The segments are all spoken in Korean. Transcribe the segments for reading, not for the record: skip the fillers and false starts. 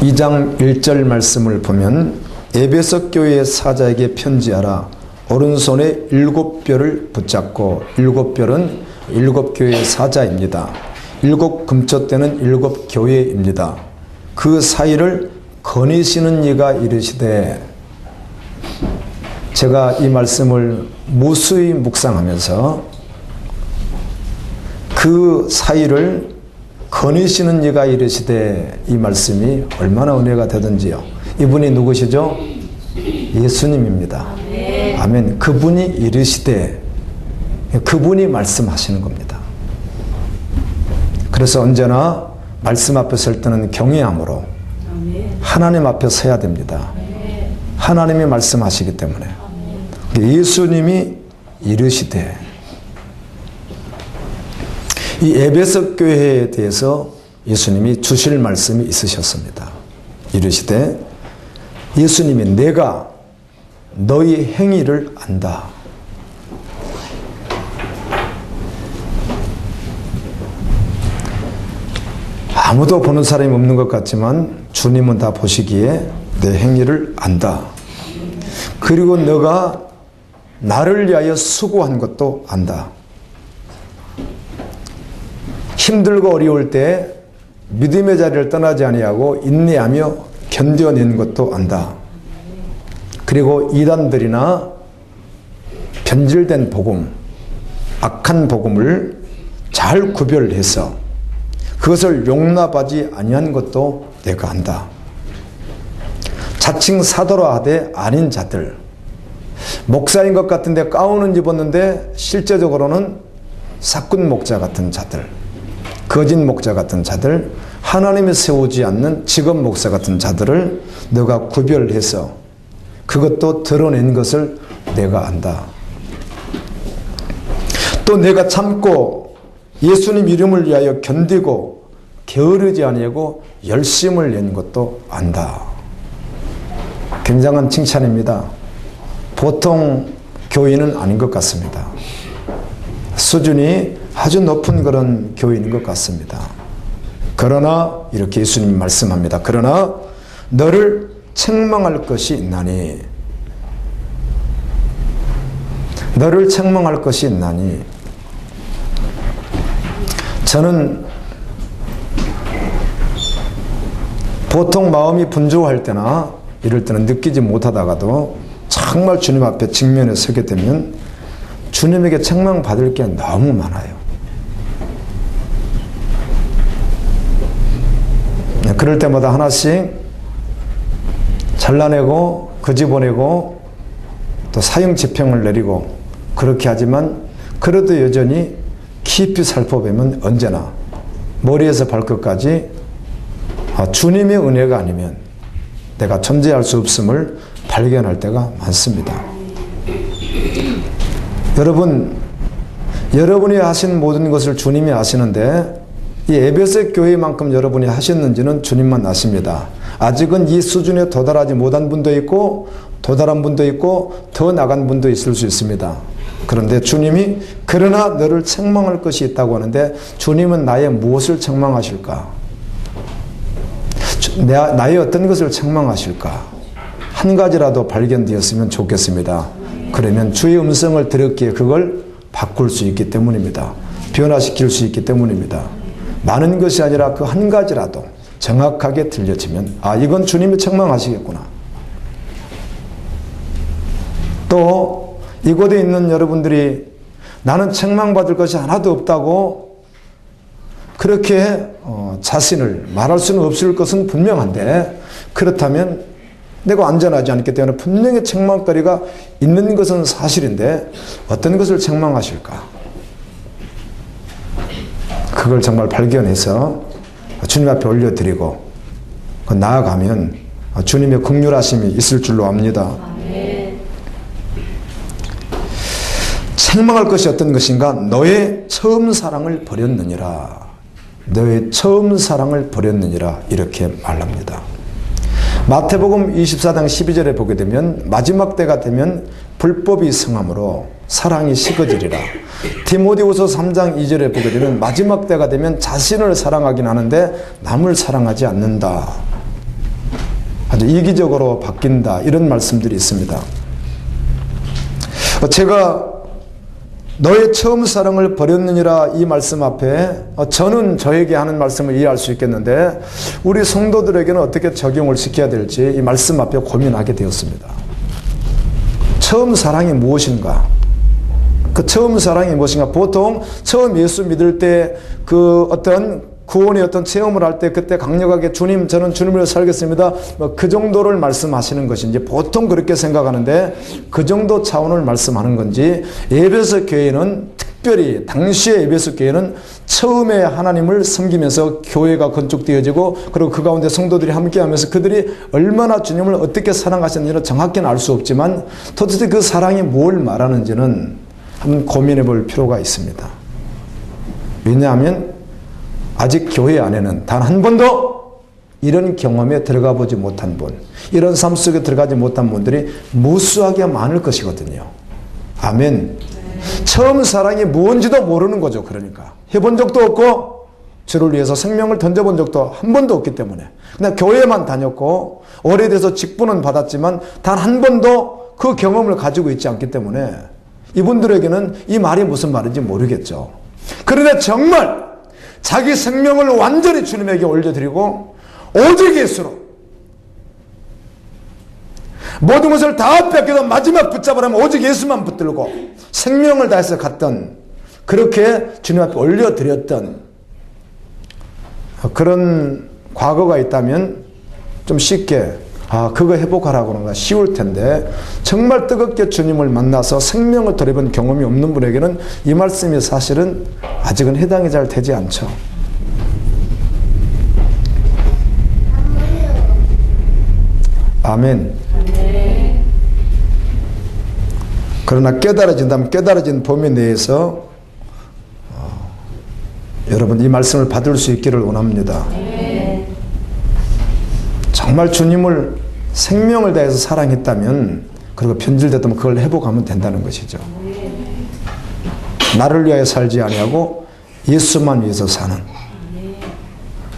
2장 1절 말씀을 보면 에베소 교회 사자에게 편지하라. 오른손에 7뼈를 붙잡고 7뼈는 7교회의 사자입니다. 7 금초대는 7 교회입니다. 그 사이를 거니시는 이가 이르시되, 제가 이 말씀을 무수히 묵상하면서 그 사이를 거니시는 이가 이르시되, 이 말씀이 얼마나 은혜가 되든지요. 이분이 누구시죠? 예수님입니다. 아멘. 그분이 이르시되, 그분이 말씀하시는 겁니다. 그래서 언제나 말씀 앞에 설 때는 경외함으로 하나님 앞에 서야 됩니다. 하나님이 말씀하시기 때문에. 예수님이 이르시되, 이 에베소 교회에 대해서 예수님이 주실 말씀이 있으셨습니다. 이르시되, 예수님이 내가 너희 행위를 안다. 아무도 보는 사람이 없는 것 같지만 주님은 다 보시기에 내 행위를 안다. 그리고 너가 나를 위하여 수고한 것도 안다. 힘들고 어려울 때 믿음의 자리를 떠나지 아니하고 인내하며 견뎌낸 것도 안다. 그리고 이단들이나 변질된 복음, 악한 복음을 잘 구별해서 그것을 용납하지 아니한 것도 내가 안다. 자칭 사도라 하되 아닌 자들, 목사인 것 같은데 가운은 입었는데 실제적으로는 사꾼 목자 같은 자들, 거짓 목자 같은 자들, 하나님이 세우지 않는 직업 목사 같은 자들을 너가 구별해서 그것도 드러낸 것을 내가 안다. 또 내가 참고 예수님 이름을 위하여 견디고 게으르지 아니하고 열심을 낸 것도 안다. 굉장한 칭찬입니다. 보통 교인은 아닌 것 같습니다. 수준이 아주 높은 그런 교인인 것 같습니다. 그러나 이렇게 예수님이 말씀합니다. 그러나 너를 책망할 것이 있나니, 너를 책망할 것이 있나니. 저는 보통 마음이 분주할 때나 이럴 때는 느끼지 못하다가도 정말 주님 앞에 직면에 서게 되면 주님에게 책망받을 게 너무 많아요. 그럴 때마다 하나씩 잘라내고 거집어내고 또 사형 집행을 내리고 그렇게 하지만, 그래도 여전히 깊이 살펴보면 언제나 머리에서 발끝까지 주님의 은혜가 아니면 내가 존재할 수 없음을 발견할 때가 많습니다. 여러분, 여러분이 하신 모든 것을 주님이 아시는데 이 에베소 교회만큼 여러분이 하셨는지는 주님만 아십니다. 아직은 이 수준에 도달하지 못한 분도 있고 도달한 분도 있고 더 나간 분도 있을 수 있습니다. 그런데 주님이 그러나 너를 책망할 것이 있다고 하는데, 주님은 나의 무엇을 책망하실까? 나의 어떤 것을 책망하실까? 한 가지라도 발견되었으면 좋겠습니다. 그러면 주의 음성을 들었기에 그걸 바꿀 수 있기 때문입니다. 변화시킬 수 있기 때문입니다. 많은 것이 아니라 그 한 가지라도 정확하게 들려지면, 아, 이건 주님이 책망하시겠구나. 또 이곳에 있는 여러분들이 나는 책망받을 것이 하나도 없다고 그렇게 자신을 말할 수는 없을 것은 분명한데, 그렇다면 내가 안전하지 않기 때문에 분명히 책망거리가 있는 것은 사실인데 어떤 것을 책망하실까? 그걸 정말 발견해서 주님 앞에 올려드리고 나아가면 주님의 긍휼하심이 있을 줄로 압니다. 책망할 것이 어떤 것인가? 너의 처음 사랑을 버렸느니라. 너의 처음 사랑을 버렸느니라. 이렇게 말합니다. 마태복음 24장 12절에 보게 되면 마지막 때가 되면 불법이 성함으로 사랑이 식어지리라. 디모데후서 3장 2절에 보게 되면 마지막 때가 되면 자신을 사랑하긴 하는데 남을 사랑하지 않는다. 아주 이기적으로 바뀐다, 이런 말씀들이 있습니다. 제가 너의 처음 사랑을 버렸느니라 이 말씀 앞에 저는 저에게 하는 말씀을 이해할 수 있겠는데 우리 성도들에게는 어떻게 적용을 시켜야 될지 이 말씀 앞에 고민하게 되었습니다. 처음 사랑이 무엇인가? 그 처음 사랑이 무엇인가? 보통 처음 예수 믿을 때 그 어떤 구원의 어떤 체험을 할 때 그때 강력하게 주님, 저는 주님을 살겠습니다, 그 정도를 말씀하시는 것인지 보통 그렇게 생각하는데 그 정도 차원을 말씀하는 건지, 에베소 교회는 특별히 당시의 에베소 교회는 처음에 하나님을 섬기면서 교회가 건축되어지고 그리고 그 가운데 성도들이 함께하면서 그들이 얼마나 주님을 어떻게 사랑하셨는지는 정확히는 알 수 없지만 도대체 그 사랑이 뭘 말하는지는 한번 고민해 볼 필요가 있습니다. 왜냐하면 아직 교회 안에는 단 한 번도 이런 경험에 들어가 보지 못한 분, 이런 삶 속에 들어가지 못한 분들이 무수하게 많을 것이거든요. 아멘. 처음 사랑이 무엇인지도 모르는 거죠. 그러니까 해본 적도 없고 주를 위해서 생명을 던져본 적도 한 번도 없기 때문에 그냥 교회만 다녔고 오래돼서 직분은 받았지만 단 한 번도 그 경험을 가지고 있지 않기 때문에 이분들에게는 이 말이 무슨 말인지 모르겠죠. 그런데 정말 자기 생명을 완전히 주님에게 올려드리고 오직 예수로 모든 것을 다 뺏겨도 마지막 붙잡으라면 오직 예수만 붙들고 생명을 다해서 갔던, 그렇게 주님 앞에 올려드렸던 그런 과거가 있다면 좀 쉽게 그거 회복하라고 하는 건 쉬울 텐데 정말 뜨겁게 주님을 만나서 생명을 돌려본 경험이 없는 분에게는 이 말씀이 사실은 아직은 해당이 잘 되지 않죠. 아멘. 그러나 깨달아진다면 깨달아진 범위 내에서 여러분 이 말씀을 받을 수 있기를 원합니다. 정말 주님을 생명을 다해서 사랑했다면 그리고 변질됐다면 그걸 회복하면 된다는 것이죠. 나를 위하여 살지 아니하고 예수만 위해서 사는,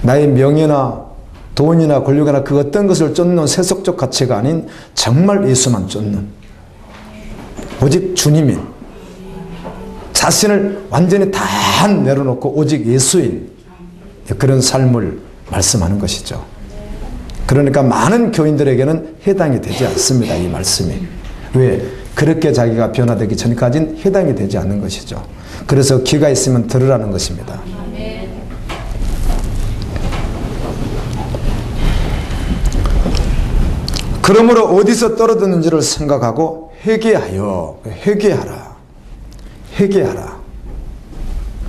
나의 명예나 돈이나 권력이나 그 어떤 것을 쫓는 세속적 가치가 아닌 정말 예수만 쫓는, 오직 주님인, 자신을 완전히 다 내려놓고 오직 예수인 그런 삶을 말씀하는 것이죠. 그러니까 많은 교인들에게는 해당이 되지 않습니다. 이 말씀이. 왜? 그렇게 자기가 변화되기 전까지는 해당이 되지 않는 것이죠. 그래서 귀가 있으면 들으라는 것입니다. 그러므로 어디서 떨어졌는지를 생각하고 회개하라.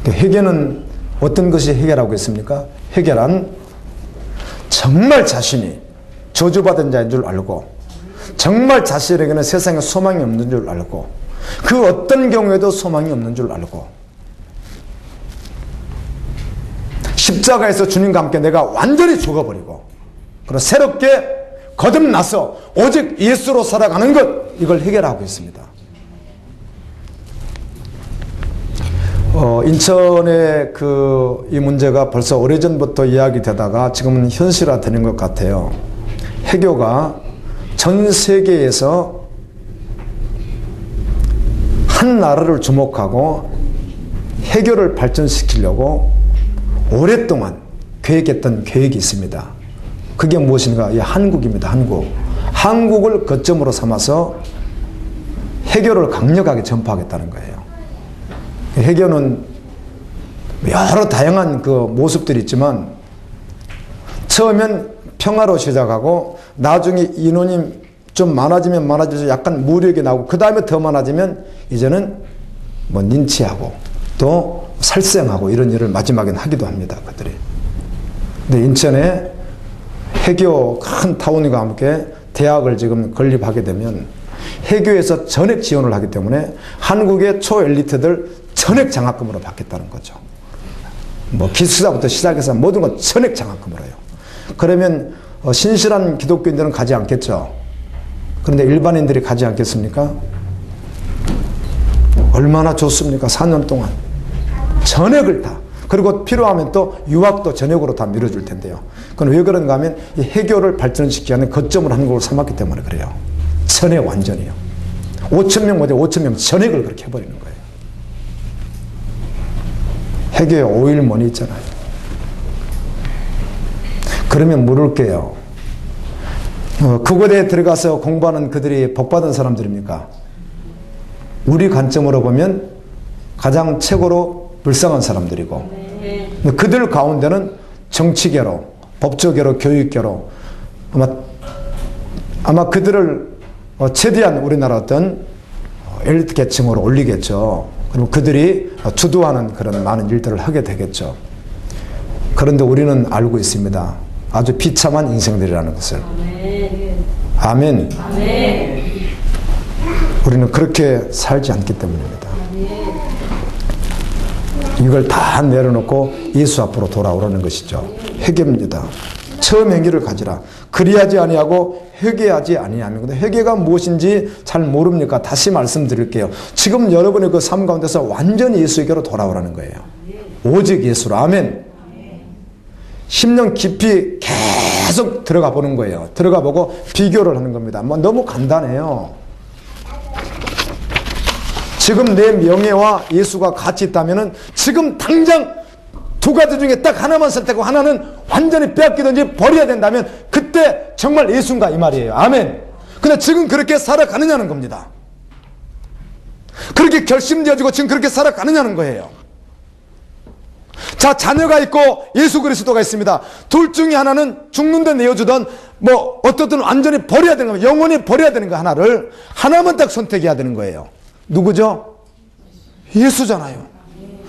회개는 어떤 것이 회개라고 했습니까? 회개란 정말 자신이 저주받은 자인 줄 알고 정말 자신에게는 세상에 소망이 없는 줄 알고 그 어떤 경우에도 소망이 없는 줄 알고 십자가에서 주님과 함께 내가 완전히 죽어버리고 그리고 새롭게 거듭나서 오직 예수로 살아가는 것, 이걸 해결하고 있습니다. 인천의 이 문제가 벌써 오래전부터 이야기되다가 지금은 현실화되는 것 같아요. 해교가 전 세계에서 한 나라를 주목하고 해교를 발전시키려고 오랫동안 계획했던 계획이 있습니다. 그게 무엇인가? 한국입니다. 한국을 거점으로 삼아서 해교를 강력하게 전파하겠다는 거예요. 해교는 여러 다양한 그 모습들이 있지만 처음엔 평화로 시작하고 나중에 인원이 좀 많아지면 많아져서 약간 무력이 나오고 그 다음에 더 많아지면 이제는 린치하고 또 살생하고 이런 일을 마지막엔 하기도 합니다. 그들이. 근데 인천에 해교 큰 타운과 함께 대학을 지금 건립하게 되면 해교에서 전액 지원을 하기 때문에 한국의 초엘리트들 전액 장학금으로 받겠다는 거죠. 기숙사부터 시작해서 모든 건 전액 장학금으로요. 그러면 신실한 기독교인들은 가지 않겠죠. 그런데 일반인들이 가지 않겠습니까? 얼마나 좋습니까? 4년 동안 전액을 다 그리고 필요하면 또 유학도 전역으로 다 밀어줄 텐데요. 그건 왜 그런가 하면 이 해교를 발전시키기 위한 거점을 한국으로 삼았기 때문에 그래요. 전액 완전히요. 5,000명 모두 5,000명 전액을 그렇게 해버리는 거예요. 해교에 오일몬이 있잖아요. 그러면 물을게요. 그곳에 들어가서 공부하는 그들이 복받은 사람들입니까? 우리 관점으로 보면 가장 최고로 불쌍한 사람들이고, 그들 가운데는 정치계로, 법조계로, 교육계로 아마 그들을 최대한 우리나라 어떤 엘리트 계층으로 올리겠죠. 그리고 그들이 주도하는 그런 많은 일들을 하게 되겠죠. 그런데 우리는 알고 있습니다. 아주 비참한 인생들이라는 것을. 아멘. 아멘. 우리는 그렇게 살지 않기 때문입니다. 이걸 다 내려놓고 예수 앞으로 돌아오라는 것이죠. 회개입니다. 처음 행위를 가지라. 그리하지 아니하고 회개하지 아니하면. 회개가 무엇인지 잘 모릅니까? 다시 말씀드릴게요. 지금 여러분의 그 삶 가운데서 완전히 예수에게로 돌아오라는 거예요. 오직 예수로. 아멘. 10년 깊이 계속 들어가 보는 거예요. 들어가 보고 비교를 하는 겁니다. 너무 간단해요. 지금 내 명예와 예수가 같이 있다면 지금 당장 두 가지 중에 딱 하나만 선택하고 하나는 완전히 빼앗기든지 버려야 된다면 그때 정말 예수인가 이 말이에요. 아멘. 근데 지금 그렇게 살아가느냐는 겁니다. 그렇게 결심되어지고 지금 그렇게 살아가느냐는 거예요. 자, 자녀가 있고 예수 그리스도가 있습니다. 둘 중에 하나는 죽는데 내어주던 어떻든 완전히 버려야 되는 거예요. 영원히 버려야 되는 거 하나를 하나만 딱 선택해야 되는 거예요. 누구죠? 예수잖아요.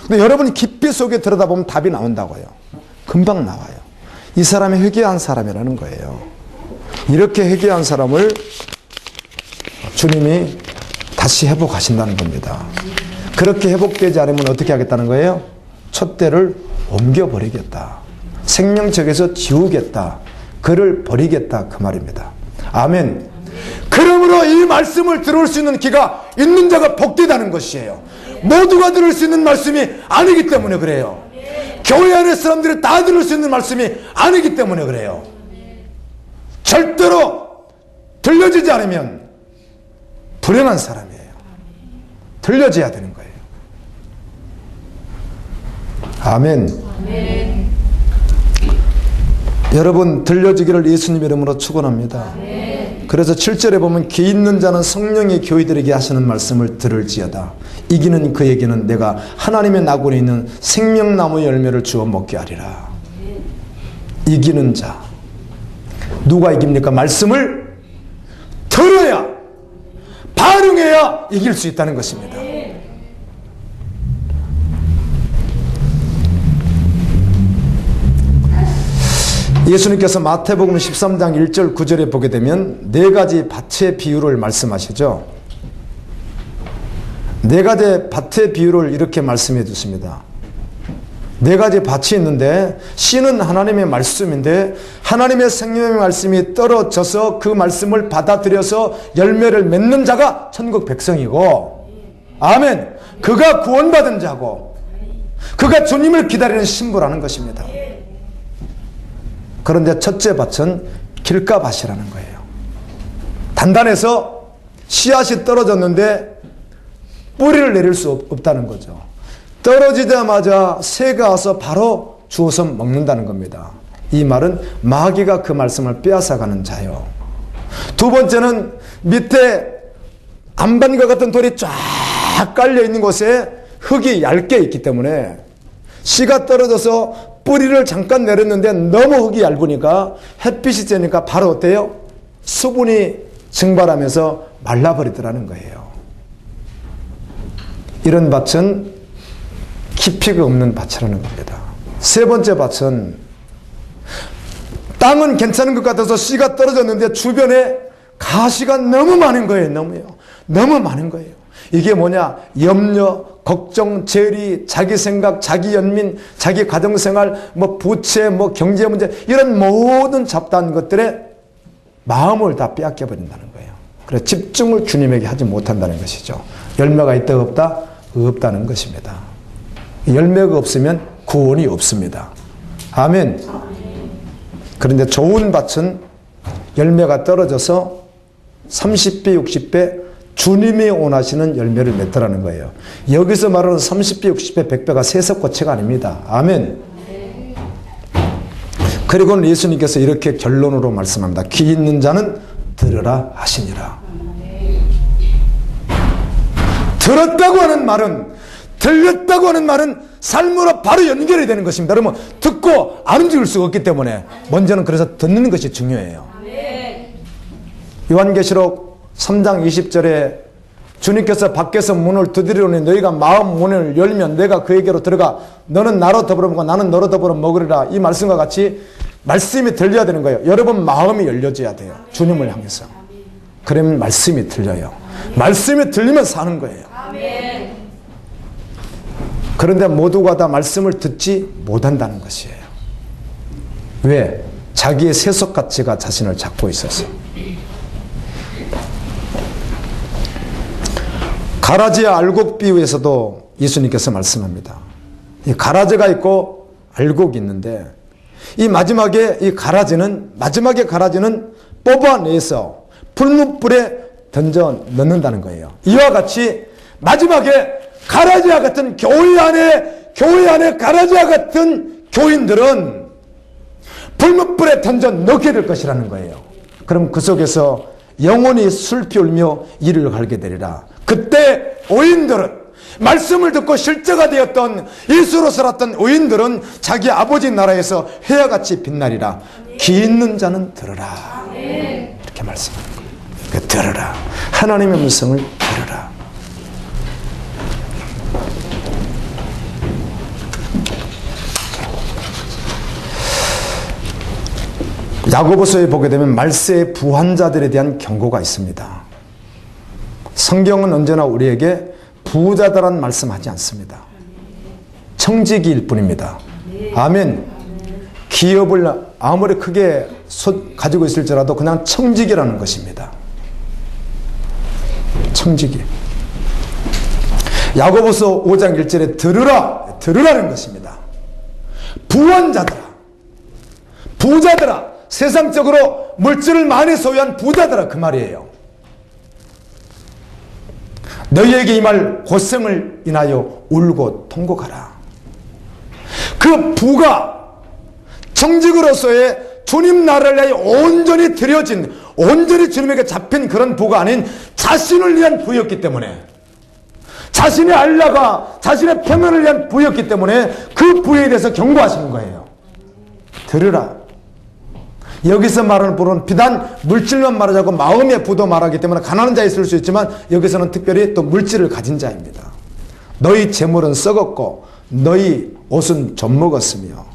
근데 여러분이 깊이 속에 들여다보면 답이 나온다고요. 금방 나와요. 이 사람이 회개한 사람이라는 거예요. 이렇게 회개한 사람을 주님이 다시 회복하신다는 겁니다. 그렇게 회복되지 않으면 어떻게 하겠다는 거예요? 촛대를 옮겨버리겠다. 생명책에서 지우겠다. 그를 버리겠다. 그 말입니다. 아멘. 그러므로 이 말씀을 들을 수 있는 귀가 있는 자가 복되다는 것이에요. 모두가 들을 수 있는 말씀이 아니기 때문에 그래요. 교회 안의 사람들이 다 들을 수 있는 말씀이 아니기 때문에 그래요. 절대로 들려지지 않으면 불행한 사람이에요. 들려져야 되는 거예요. 아멘. 아멘. 여러분 들려지기를 예수님 이름으로 축원합니다. 그래서 7절에 보면 기 있는 자는 성령이 교회들에게 하시는 말씀을 들을지어다. 이기는 그에게는 내가 하나님의 나군에 있는 생명나무 열매를 주어 먹게 하리라. 이기는 자. 누가 이깁니까? 말씀을 들어야, 반응해야 이길 수 있다는 것입니다. 예수님께서 마태복음 13장 1절 9절에 보게 되면 네 가지 밭의 비유를 말씀하시죠. 네 가지 밭의 비유를 이렇게 말씀해 주십니다. 네 가지 밭이 있는데 씨는 하나님의 말씀인데 하나님의 생명의 말씀이 떨어져서 그 말씀을 받아들여서 열매를 맺는 자가 천국 백성이고, 아멘, 그가 구원받은 자고 그가 주님을 기다리는 신부라는 것입니다. 그런데 첫째 밭은 길가밭이라는 거예요. 단단해서 씨앗이 떨어졌는데 뿌리를 내릴 수 없다는 거죠. 떨어지자마자 새가 와서 바로 주워서 먹는다는 겁니다. 이 말은 마귀가 그 말씀을 빼앗아가는 자요. 두 번째는 밑에 안반과 같은 돌이 쫙 깔려 있는 곳에 흙이 얇게 있기 때문에 씨가 떨어져서 뿌리를 잠깐 내렸는데 너무 흙이 얇으니까 햇빛이 쬐니까 바로 어때요? 수분이 증발하면서 말라버리더라는 거예요. 이런 밭은 깊이가 없는 밭이라는 겁니다. 세 번째 밭은 땅은 괜찮은 것 같아서 씨가 떨어졌는데 주변에 가시가 너무 많은 거예요. 너무 많은 거예요. 이게 뭐냐? 염려, 걱정, 재리, 자기 생각, 자기 연민, 자기 가정생활, 부채, 경제 문제, 이런 모든 잡다한 것들에 마음을 다 빼앗겨 버린다는 거예요. 그래서 집중을 주님에게 하지 못한다는 것이죠. 열매가 있다 없다? 없다는 것입니다. 열매가 없으면 구원이 없습니다. 아멘. 그런데 좋은 밭은 열매가 떨어져서 30배, 60배 주님이 원하시는 열매를 맺더라는 거예요. 여기서 말하는 30배, 60배, 100배가 세석고체가 아닙니다. 아멘. 그리고는 예수님께서 이렇게 결론으로 말씀합니다. 귀 있는 자는 들으라 하시니라. 들었다고 하는 말은, 들렸다고 하는 말은 삶으로 바로 연결이 되는 것입니다. 여러분, 듣고 안 움직일 수가 없기 때문에 먼저는 그래서 듣는 것이 중요해요. 요한계시록 3장 20절에 주님께서 밖에서 문을 두드리오니 너희가 마음 문을 열면 내가 그에게로 들어가 너는 나로 더불어 먹고 나는 너로 더불어 먹으리라. 이 말씀과 같이 말씀이 들려야 되는 거예요. 여러분 마음이 열려져야 돼요. 주님을 향해서. 그러면 말씀이 들려요. 말씀이 들리면 사는 거예요. 그런데 모두가 다 말씀을 듣지 못한다는 것이에요. 왜? 자기의 세속가치가 자신을 잡고 있어서. 가라지와 알곡 비유에서도 예수님께서 말씀합니다. 이 가라지가 있고 알곡이 있는데 이 마지막에 이 가라지는 뽑아내서 풀무불에 던져 넣는다는 거예요. 이와 같이 마지막에 가라지와 같은 교회 안에 가라지와 같은 교인들은 풀무불에 던져 넣게 될 것이라는 거예요. 그럼 그 속에서 영원히 슬피 울며 이를 갈게 되리라. 그때 오인들은 말씀을 듣고 실제가 되었던 예수로 살았던 오인들은 자기 아버지 나라에서 해야같이 빛나리라. 귀 있는 자는 들으라. 이렇게 말씀하는 거예요. 들으라. 하나님의 음성을 들으라. 야고보서에 보게 되면 말세의 부한자들에 대한 경고가 있습니다. 성경은 언제나 우리에게 부자다라는 말씀하지 않습니다. 청지기일 뿐입니다. 아멘. 기업을 아무리 크게 가지고 있을지라도 그냥 청지기라는 것입니다. 청지기. 야고보서 5장 1절에 들으라는 것입니다. 부한자들아, 부자들아, 세상적으로 물질을 많이 소유한 부자들아, 그 말이에요. 너희에게 이 말 고생을 인하여 울고 통곡하라. 그 부가 정직으로서의 주님 나라를 위하여 온전히 드려진, 온전히 주님에게 잡힌 그런 부가 아닌 자신을 위한 부였기 때문에, 자신의 안락과 자신의 평안을 위한 부였기 때문에 그 부에 대해서 경고하시는 거예요. 들으라. 여기서 말하는 부는 비단 물질만 말하지 않고 마음의 부도 말하기 때문에 가난한 자 있을 수 있지만 여기서는 특별히 또 물질을 가진 자입니다. 너희 재물은 썩었고 너희 옷은 젖먹었으며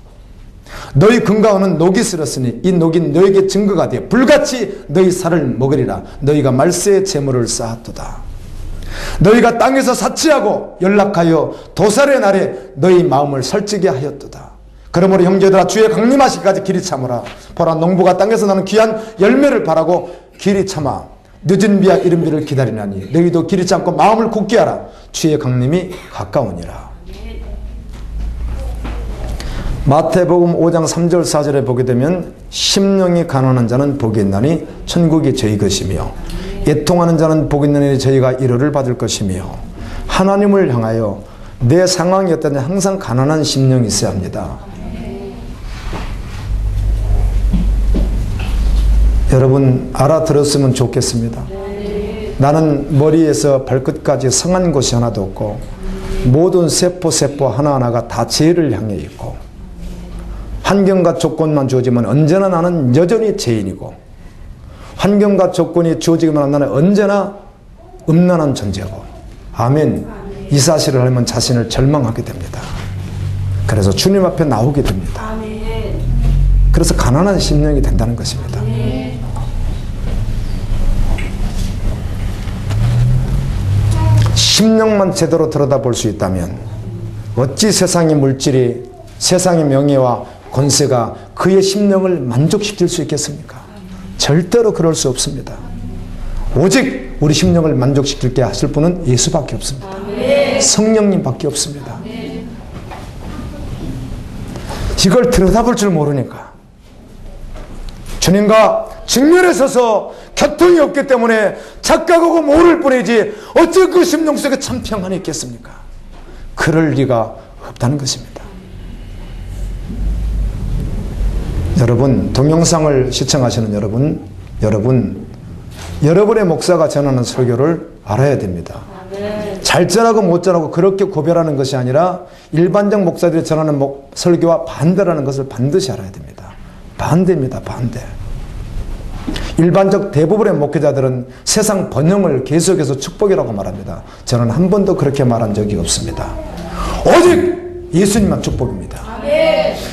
너희 금가운은 녹이 슬었으니 이 녹이 너에게 증거가 되어 불같이 너희 살을 먹으리라. 너희가 말세의 재물을 쌓았도다. 너희가 땅에서 사치하고 연락하여 도살의 날에 너희 마음을 설치게 하였도다. 그러므로 형제들아 주의 강림하시기까지 길이 참으라. 보라 농부가 땅에서 나는 귀한 열매를 바라고 길이 참아 늦은 비와 이른 비를 기다리나니 너희도 길이 참고 마음을 굳게 하라. 주의 강림이 가까우니라. 마태복음 5장 3절 4절에 보게 되면 심령이 가난한 자는 복이 있나니 천국이 저희 것이며 애통하는 자는 복이 있나니 저희가 위로를 받을 것이며 하나님을 향하여 내 상황이 어떠냐 항상 가난한 심령이 있어야 합니다. 여러분 알아들었으면 좋겠습니다. 나는 머리에서 발끝까지 성한 곳이 하나도 없고 모든 세포 하나하나가 다 죄를 향해 있고 환경과 조건만 주어지면 언제나 나는 여전히 죄인이고 환경과 조건이 주어지기만 하면 나는 언제나 음란한 존재고 아멘. 이 사실을 알면 자신을 절망하게 됩니다. 그래서 주님 앞에 나오게 됩니다. 그래서 가난한 심령이 된다는 것입니다. 심령만 제대로 들여다볼 수 있다면 어찌 세상의 물질이 세상의 명예와 권세가 그의 심령을 만족시킬 수 있겠습니까? 절대로 그럴 수 없습니다. 오직 우리 심령을 만족시킬게 하실 분은 예수밖에 없습니다. 성령님밖에 없습니다. 이걸 들여다볼 줄 모르니까 주님과 직면에 서서 교통이 없기 때문에 착각하고 모를 뿐이지 어찌 그 심령 속에 참 평안이 있겠습니까? 그럴 리가 없다는 것입니다. 여러분, 동영상을 시청하시는 여러분의 목사가 전하는 설교를 알아야 됩니다. 잘 전하고 못 전하고 그렇게 구별하는 것이 아니라 일반적 목사들이 전하는 설교와 반대라는 것을 반드시 알아야 됩니다. 반대입니다. 반대. 일반적 대부분의 목회자들은 세상 번영을 계속해서 축복이라고 말합니다. 저는 한 번도 그렇게 말한 적이 없습니다. 오직 예수님만 축복입니다.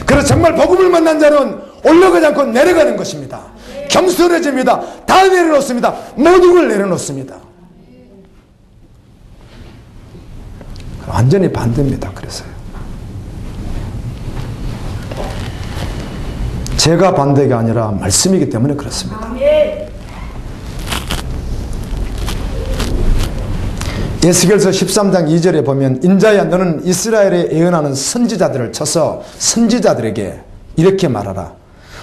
그래서 정말 복음을 만난 자는 올라가지 않고 내려가는 것입니다. 겸손해집니다. 다 내려놓습니다. 모든 걸 내려놓습니다. 완전히 반대입니다. 그래서요. 제가 반대가 아니라 말씀이기 때문에 그렇습니다. 에스겔서 13장 2절에 보면 인자야 너는 이스라엘에 예언하는 선지자들을 쳐서 선지자들에게 이렇게 말하라.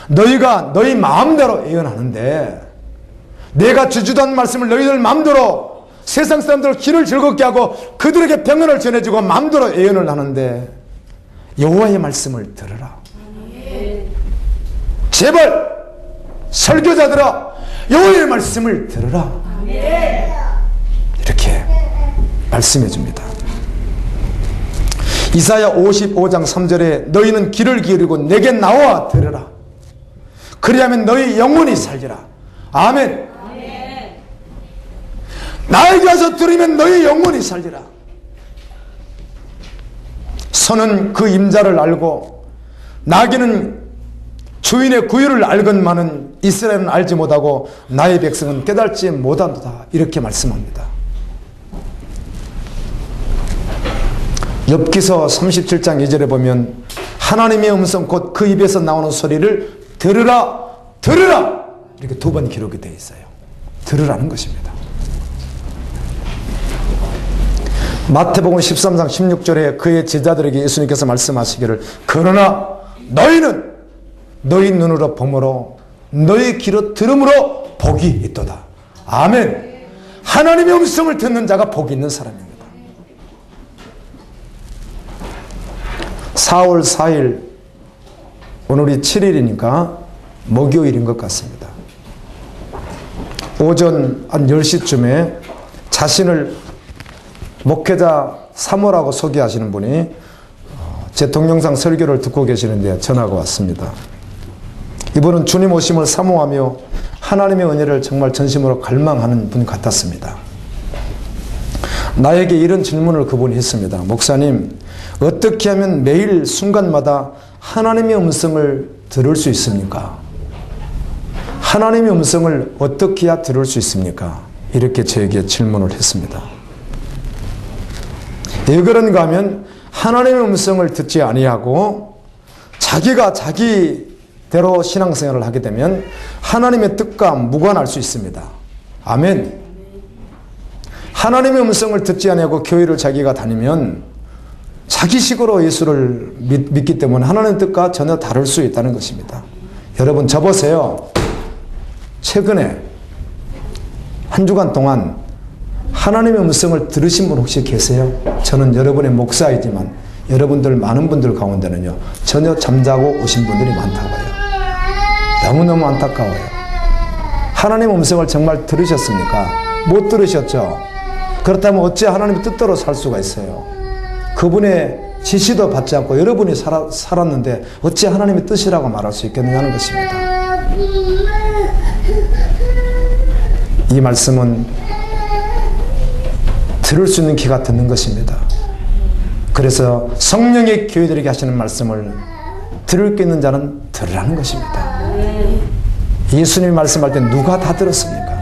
너희가 너희 마음대로 예언하는데 내가 주지도 않은 말씀을 너희들 마음대로 세상 사람들 길을 즐겁게 하고 그들에게 평안을 전해주고 마음대로 예언을 하는데 여호와의 말씀을 들으라. 제발 설교자들아 여호와의 말씀을 들으라. 이렇게 말씀해 줍니다. 이사야 55장 3절에 너희는 귀를 기울이고 내게 나와 들으라. 그리하면 너희 영혼이 살리라. 아멘. 나에게 와서 들으면 너희 영혼이 살리라. 소는 그 임자를 알고 나귀는 주인의 구유를 알건만은 이스라엘은 알지 못하고 나의 백성은 깨달지 못한다. 이렇게 말씀합니다. 욥기서 37장 2절에 보면 하나님의 음성 곧 그 입에서 나오는 소리를 들으라 들으라 이렇게 두 번 기록이 되어 있어요. 들으라는 것입니다. 마태복음 13장 16절에 그의 제자들에게 예수님께서 말씀하시기를 그러나 너희는 너희 눈으로 보므로 너희 귀로 들음으로 복이 있도다. 아멘. 하나님의 음성을 듣는 자가 복이 있는 사람입니다. 4월 4일 오늘이 7일이니까 목요일인 것 같습니다. 오전 한 10시쯤에 자신을 목회자 3호라고 소개하시는 분이 제 동영상 설교를 듣고 계시는데 전화가 왔습니다. 이분은 주님 오심을 사모하며 하나님의 은혜를 정말 전심으로 갈망하는 분 같았습니다. 나에게 이런 질문을 그분이 했습니다. 목사님, 어떻게 하면 매일 순간마다 하나님의 음성을 들을 수 있습니까? 하나님의 음성을 어떻게 해야 들을 수 있습니까? 이렇게 저에게 질문을 했습니다. 왜 그런가 하면 하나님의 음성을 듣지 아니하고 자기가 자기대로 신앙생활을 하게 되면 하나님의 뜻과 무관할 수 있습니다. 아멘. 하나님의 음성을 듣지 아니하고 교회를 자기가 다니면 자기식으로 예수를 믿기 때문에 하나님의 뜻과 전혀 다를 수 있다는 것입니다. 여러분 저 보세요. 최근에 한 주간 동안 하나님의 음성을 들으신 분 혹시 계세요? 저는 여러분의 목사이지만 여러분들 많은 분들 가운데는요 전혀 잠자고 오신 분들이 많다고 해요. 너무너무 안타까워요. 하나님의 음성을 정말 들으셨습니까? 못 들으셨죠? 그렇다면 어찌 하나님의 뜻대로 살 수가 있어요? 그분의 지시도 받지 않고 여러분이 살았는데 어찌 하나님의 뜻이라고 말할 수 있겠느냐는 것입니다. 이 말씀은 들을 수 있는 귀가 듣는 것입니다. 그래서 성령의 교회들에게 하시는 말씀을 들을 게 있는 자는 들으라는 것입니다. 예수님이 말씀할 때 누가 다 들었습니까?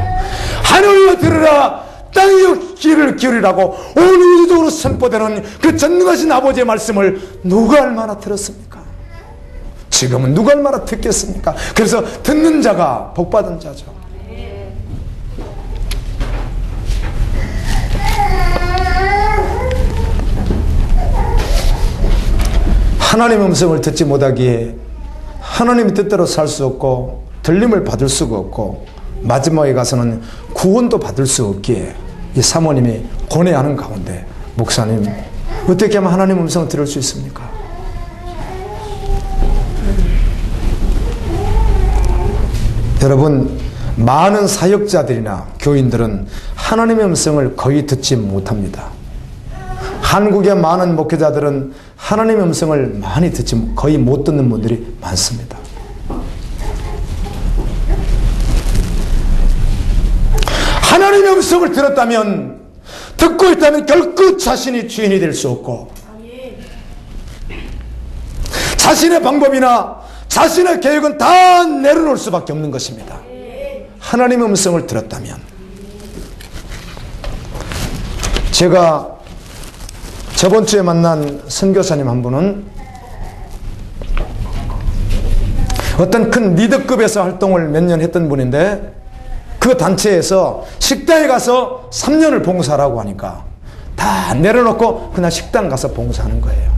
하늘로 들으라 땅이여 귀를 기울이라고 온 우주적으로 선포되는 그 전능하신 아버지의 말씀을 누가 얼마나 들었습니까? 지금은 누가 얼마나 듣겠습니까? 그래서 듣는 자가 복받은 자죠. 하나님의 음성을 듣지 못하기에 하나님의 뜻대로 살 수 없고 들림을 받을 수가 없고 마지막에 가서는 구원도 받을 수 없기에 이 사모님이 고뇌하는 가운데 목사님 어떻게 하면 하나님의 음성을 들을 수 있습니까? 여러분, 많은 사역자들이나 교인들은 하나님의 음성을 거의 듣지 못합니다. 한국의 많은 목회자들은 하나님의 음성을 많이 듣지 거의 못 듣는 분들이 많습니다. 하나님의 음성을 들었다면, 듣고 있다면 결코 자신이 주인이 될 수 없고 자신의 방법이나 자신의 계획은 다 내려놓을 수밖에 없는 것입니다. 하나님의 음성을 들었다면. 제가 저번 주에 만난 선교사님 한 분은 어떤 큰 리더급에서 활동을 몇 년 했던 분인데 그 단체에서 식당에 가서 3년을 봉사하라고 하니까 다 내려놓고 그냥 식당 가서 봉사하는 거예요.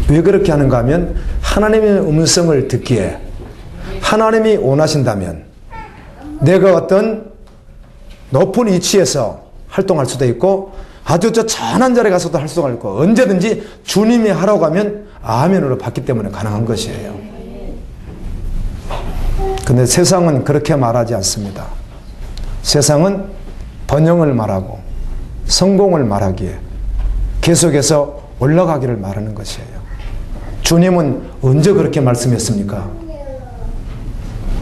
왜 그렇게 하는가 하면 하나님의 음성을 듣기에 하나님이 원하신다면 내가 어떤 높은 위치에서 활동할 수도 있고 아주 저 천한 자리에 가서도 활동할 수 있고 언제든지 주님이 하라고 하면 아멘으로 받기 때문에 가능한 것이에요. 근데 세상은 그렇게 말하지 않습니다. 세상은 번영을 말하고 성공을 말하기에 계속해서 올라가기를 말하는 것이에요. 주님은 언제 그렇게 말씀했습니까?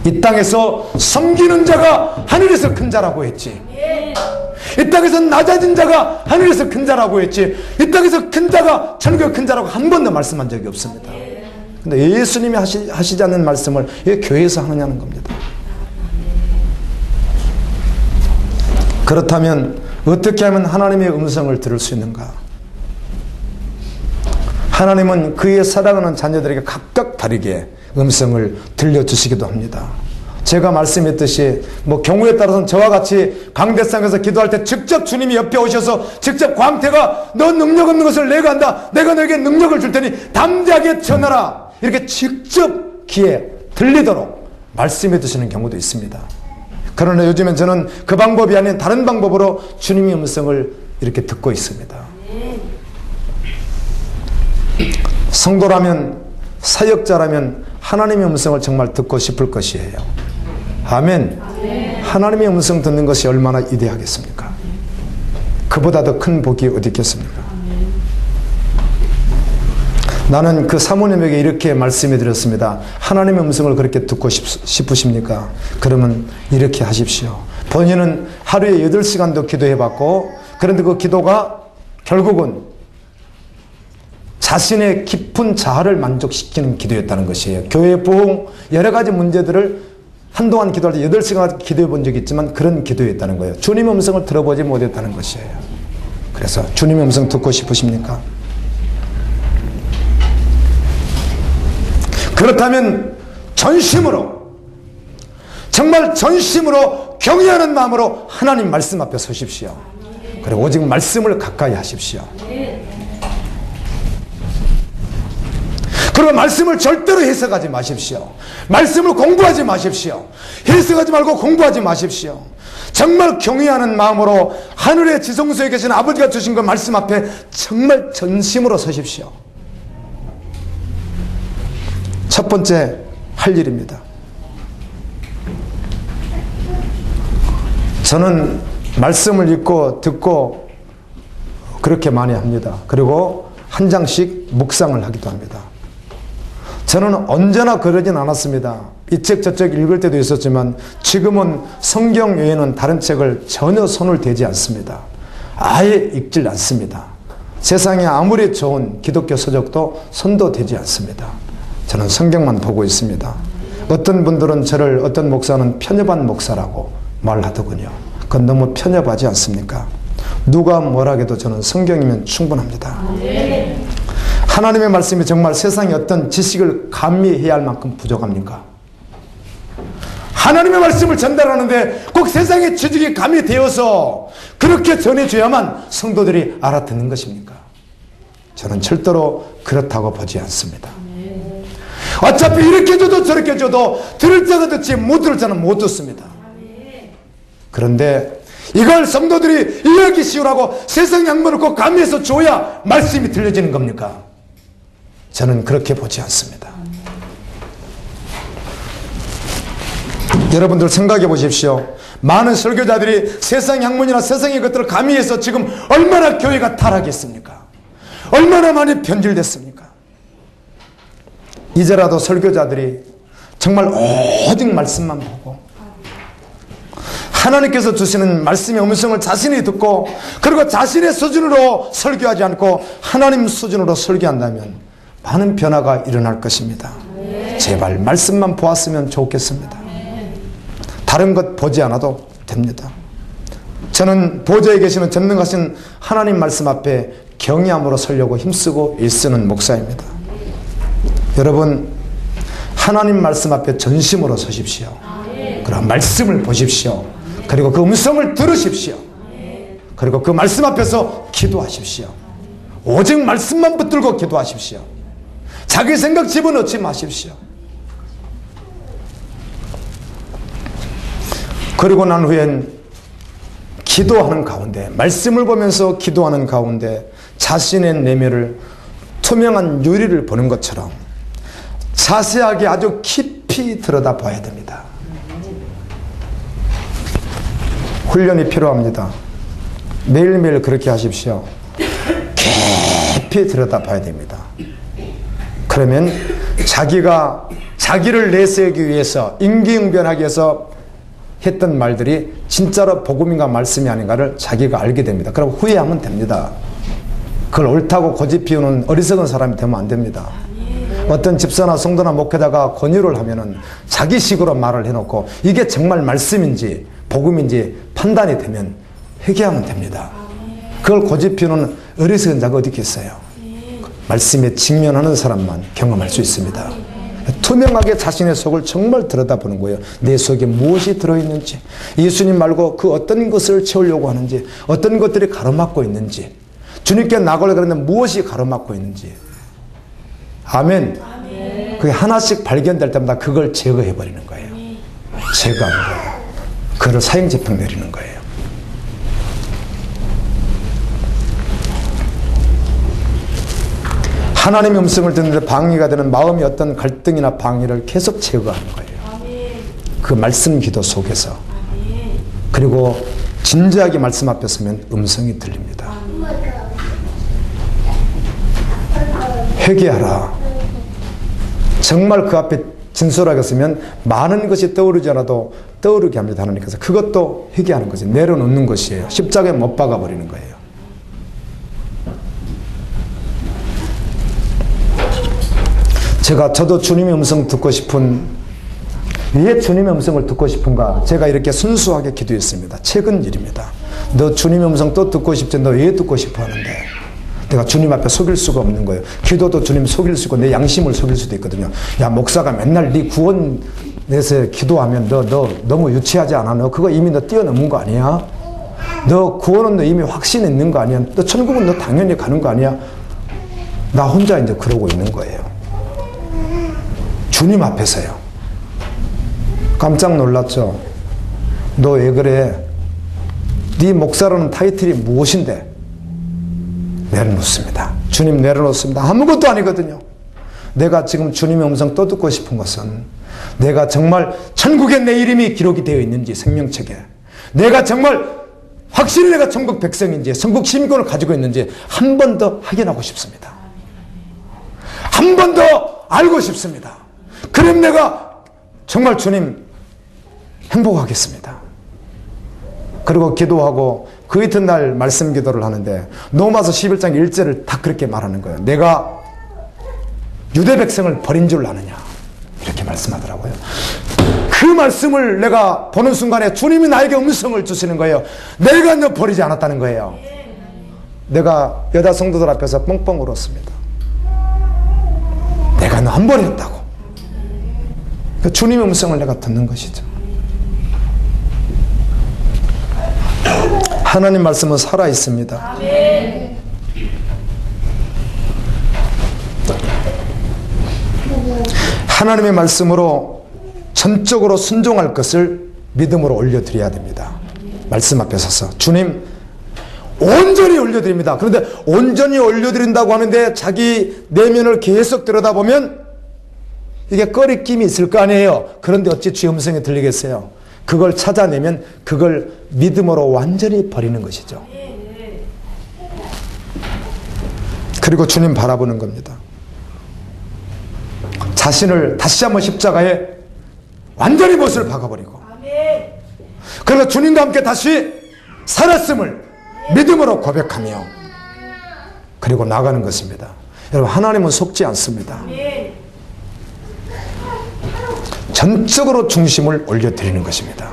이 땅에서 섬기는 자가 하늘에서 큰 자라고 했지. 이 땅에서 낮아진 자가 하늘에서 큰 자라고 했지. 이 땅에서 큰 자가 천국의 큰 자라고 한 번도 말씀한 적이 없습니다. 근데 예수님이 하시지 않는 말씀을 왜 교회에서 하느냐는 겁니다. 그렇다면 어떻게 하면 하나님의 음성을 들을 수 있는가? 하나님은 그의 사랑하는 자녀들에게 각각 다르게 음성을 들려주시기도 합니다. 제가 말씀했듯이 경우에 따라서는 저와 같이 광대상에서 기도할 때 직접 주님이 옆에 오셔서 직접 광태가 너 능력 없는 것을 내가 한다. 내가 너에게 능력을 줄 테니 담대하게 전하라. 이렇게 직접 귀에 들리도록 말씀해 주시는 경우도 있습니다. 그러나 요즘엔 저는 그 방법이 아닌 다른 방법으로 주님의 음성을 이렇게 듣고 있습니다. 성도라면 사역자라면 하나님의 음성을 정말 듣고 싶을 것이에요. 아멘. 하나님의 음성 듣는 것이 얼마나 위대하겠습니까? 그보다 더 큰 복이 어디 있겠습니까? 나는 그 사모님에게 이렇게 말씀해 드렸습니다. 하나님의 음성을 그렇게 듣고 싶으십니까? 그러면 이렇게 하십시오. 본인은 하루에 8시간도 기도해 봤고 그런데 그 기도가 결국은 자신의 깊은 자아를 만족시키는 기도였다는 것이에요. 교회 부흥 여러 가지 문제들을 한동안 기도할 때 8시간 기도해 본 적이 있지만 그런 기도였다는 거예요. 주님의 음성을 들어보지 못했다는 것이에요. 그래서 주님의 음성 듣고 싶으십니까? 그렇다면 전심으로 정말 전심으로 경외하는 마음으로 하나님 말씀 앞에 서십시오. 그리고 오직 말씀을 가까이 하십시오. 그리고 말씀을 절대로 해석하지 마십시오. 말씀을 공부하지 마십시오. 해석하지 말고 공부하지 마십시오. 정말 경외하는 마음으로 하늘의 지성소에 계신 아버지가 주신 그 말씀 앞에 정말 전심으로 서십시오. 첫 번째 할 일입니다. 저는 말씀을 읽고 듣고 그렇게 많이 합니다. 그리고 한 장씩 묵상을 하기도 합니다. 저는 언제나 그러진 않았습니다. 이 책 저책 읽을 때도 있었지만 지금은 성경 외에는 다른 책을 전혀 손을 대지 않습니다. 아예 읽질 않습니다. 세상에 아무리 좋은 기독교 서적도 손도 대지 않습니다. 저는 성경만 보고 있습니다. 어떤 분들은 저를 어떤 목사는 편협한 목사라고 말하더군요. 그건 너무 편협하지 않습니까? 누가 뭐라 해도 저는 성경이면 충분합니다. 하나님의 말씀이 정말 세상에 어떤 지식을 감미해야 할 만큼 부족합니까? 하나님의 말씀을 전달하는데 꼭 세상의 지식이 가미되어서 그렇게 전해줘야만 성도들이 알아듣는 것입니까? 저는 절대로 그렇다고 보지 않습니다. 어차피 이렇게 줘도 저렇게 줘도 들을 자가 듣지 못 들을 자는 못 듣습니다. 그런데 이걸 성도들이 이해하기 쉬우라고 세상 양면을 꼭 가미해서 줘야 말씀이 들려지는 겁니까? 저는 그렇게 보지 않습니다. 여러분들 생각해 보십시오. 많은 설교자들이 세상 학문이나 세상의 것들을 가미해서 지금 얼마나 교회가 타락했습니까? 얼마나 많이 변질됐습니까? 이제라도 설교자들이 정말 오직 말씀만 보고 하나님께서 주시는 말씀의 음성을 자신이 듣고 그리고 자신의 수준으로 설교하지 않고 하나님 수준으로 설교한다면 많은 변화가 일어날 것입니다. 제발 말씀만 보았으면 좋겠습니다. 다른 것 보지 않아도 됩니다. 저는 보좌에 계시는 전능하신 하나님 말씀 앞에 경외함으로 서려고 힘쓰고 일쓰는 목사입니다. 여러분, 하나님 말씀 앞에 전심으로 서십시오. 그럼 말씀을 보십시오. 그리고 그 음성을 들으십시오. 그리고 그 말씀 앞에서 기도하십시오. 오직 말씀만 붙들고 기도하십시오. 자기 생각 집어넣지 마십시오. 그리고 난 후엔 기도하는 가운데, 말씀을 보면서 기도하는 가운데 자신의 내면을 투명한 유리를 보는 것처럼 자세하게 아주 깊이 들여다봐야 됩니다. 훈련이 필요합니다. 매일매일 그렇게 하십시오. 깊이 들여다봐야 됩니다. 그러면 자기를 내세우기 위해서 임기응변하기 위해서 했던 말들이 진짜로 복음인가 말씀이 아닌가를 자기가 알게 됩니다. 그럼 후회하면 됩니다. 그걸 옳다고 고집 피우는 어리석은 사람이 되면 안 됩니다. 어떤 집사나 성도나 목회자가 권유를 하면은 자기식으로 말을 해놓고 이게 정말 말씀인지 복음인지 판단이 되면 회개하면 됩니다. 그걸 고집 피우는 어리석은 자가 어디 있겠어요? 말씀에 직면하는 사람만 경험할 수 있습니다. 투명하게 자신의 속을 정말 들여다보는 거예요. 내 속에 무엇이 들어있는지, 예수님 말고 그 어떤 것을 채우려고 하는지, 어떤 것들이 가로막고 있는지, 주님께 나가려고 그러는데 무엇이 가로막고 있는지. 아멘. 그게 하나씩 발견될 때마다 그걸 제거해버리는 거예요. 제거하는 거예요. 그걸 사형집행 내리는 거예요. 하나님의 음성을 듣는데 방해가 되는 마음의 어떤 갈등이나 방해를 계속 제거하는 거예요. 그 말씀 기도 속에서. 그리고 진지하게 말씀 앞에 서면 음성이 들립니다. 회개하라. 정말 그 앞에 진솔하게 서면 많은 것이 떠오르지 않아도 떠오르게 합니다. 하나님께서. 그것도 회개하는 거지. 내려놓는 것이에요. 십자가에 못 박아버리는 거예요. 저도 주님의 음성 듣고 싶은, 왜 주님의 음성을 듣고 싶은가? 제가 이렇게 순수하게 기도했습니다. 최근 일입니다. 너 주님의 음성 또 듣고 싶지? 너 왜 듣고 싶어 하는데? 내가 주님 앞에 속일 수가 없는 거예요. 기도도 주님 속일 수 있고 내 양심을 속일 수도 있거든요. 야, 목사가 맨날 네 구원 내서 기도하면 너 너무 유치하지 않아? 너 그거 이미 너 뛰어넘은 거 아니야? 너 구원은 너 이미 확신 있는 거 아니야? 너 천국은 너 당연히 가는 거 아니야? 나 혼자 이제 그러고 있는 거예요. 주님 앞에서요. 깜짝 놀랐죠. 너 왜 그래? 네 목사라는 타이틀이 무엇인데? 내려놓습니다. 주님 내려놓습니다. 아무것도 아니거든요. 내가 지금 주님의 음성 또 듣고 싶은 것은 내가 정말 천국에 내 이름이 기록이 되어 있는지, 생명책에 내가 정말 확실히 내가 천국 백성인지, 천국 시민권을 가지고 있는지 한 번 더 확인하고 싶습니다. 한 번 더 알고 싶습니다. 그럼 내가 정말 주님 행복하겠습니다. 그리고 기도하고 그 이튿날 말씀 기도를 하는데 로마서 11장 1절을 다 그렇게 말하는 거예요. 내가 유대 백성을 버린 줄 아느냐, 이렇게 말씀하더라고요. 그 말씀을 내가 보는 순간에 주님이 나에게 음성을 주시는 거예요. 내가 너 버리지 않았다는 거예요. 내가 여자 성도들 앞에서 뻥뻥 울었습니다. 내가 너 안 버렸다고. 주님의 음성을 내가 듣는 것이죠. 하나님 말씀은 살아 있습니다. 아멘. 하나님의 말씀으로 전적으로 순종할 것을 믿음으로 올려드려야 됩니다. 말씀 앞에 서서 주님 온전히 올려드립니다. 그런데 온전히 올려드린다고 하는데 자기 내면을 계속 들여다보면 이게 꺼리낌이 있을 거 아니에요. 그런데 어찌 주의 음성이 들리겠어요? 그걸 찾아내면 그걸 믿음으로 완전히 버리는 것이죠. 그리고 주님 바라보는 겁니다. 자신을 다시 한번 십자가에 완전히 못을 박아버리고, 그리고 주님과 함께 다시 살았음을 믿음으로 고백하며 그리고 나가는 것입니다. 여러분, 하나님은 속지 않습니다. 전적으로 중심을 올려드리는 것입니다.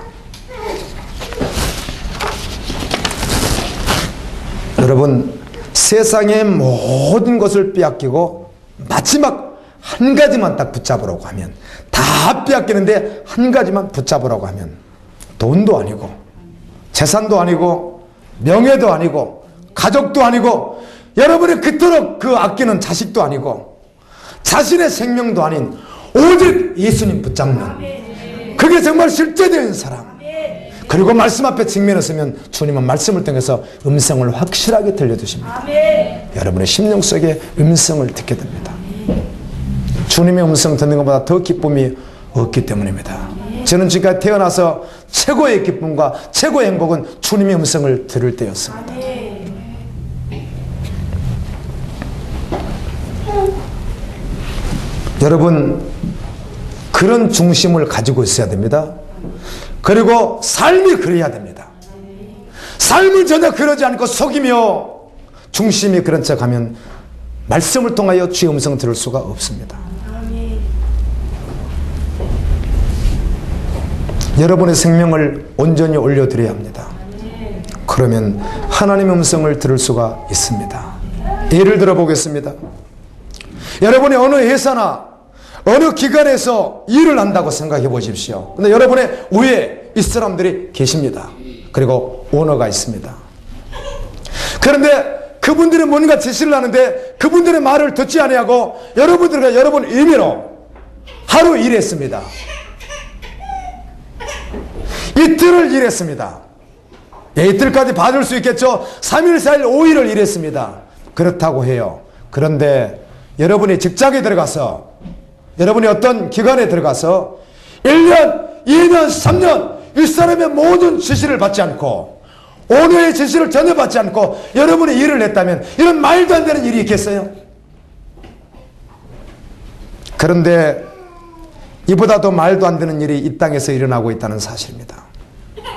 여러분, 세상의 모든 것을 빼앗기고 마지막 한 가지만 딱 붙잡으라고 하면, 다 빼앗기는데 한 가지만 붙잡으라고 하면 돈도 아니고 재산도 아니고 명예도 아니고 가족도 아니고 여러분이 그토록 그 아끼는 자식도 아니고 자신의 생명도 아닌 오직 예수님 붙잡는, 그게 정말 실제된 사람, 그리고 말씀 앞에 직면했으면 주님은 말씀을 통해서 음성을 확실하게 들려주십니다. 여러분의 심령 속에 음성을 듣게 됩니다. 주님의 음성 듣는 것보다 더 기쁨이 없기 때문입니다. 저는 지금까지 태어나서 최고의 기쁨과 최고의 행복은 주님의 음성을 들을 때였습니다. 여러분, 그런 중심을 가지고 있어야 됩니다. 그리고 삶이 그래야 됩니다. 삶을 전혀 그러지 않고 속이며 중심이 그런 척하면 말씀을 통하여 주의 음성을 들을 수가 없습니다. 여러분의 생명을 온전히 올려드려야 합니다. 그러면 하나님의 음성을 들을 수가 있습니다. 예를 들어 보겠습니다. 여러분이 어느 회사나 어느 기관에서 일을 한다고 생각해 보십시오. 근데 여러분의 위에 이 사람들이 계십니다. 그리고 오너가 있습니다. 그런데 그분들은 뭔가 지시를 하는데 그분들의 말을 듣지 아니하고 여러분들과 여러분 임의로 하루 일했습니다. 이틀을 일했습니다. 이틀까지 봐줄 수 있겠죠. 3일, 4일, 5일을 일했습니다. 그렇다고 해요. 그런데 여러분이 직장에 들어가서, 여러분이 어떤 기관에 들어가서 1년, 2년, 3년 이 사람의 모든 지시를 받지 않고 오너의 지시를 전혀 받지 않고 여러분이 일을 했다면 이런 말도 안 되는 일이 있겠어요? 그런데 이보다 더 말도 안 되는 일이 이 땅에서 일어나고 있다는 사실입니다.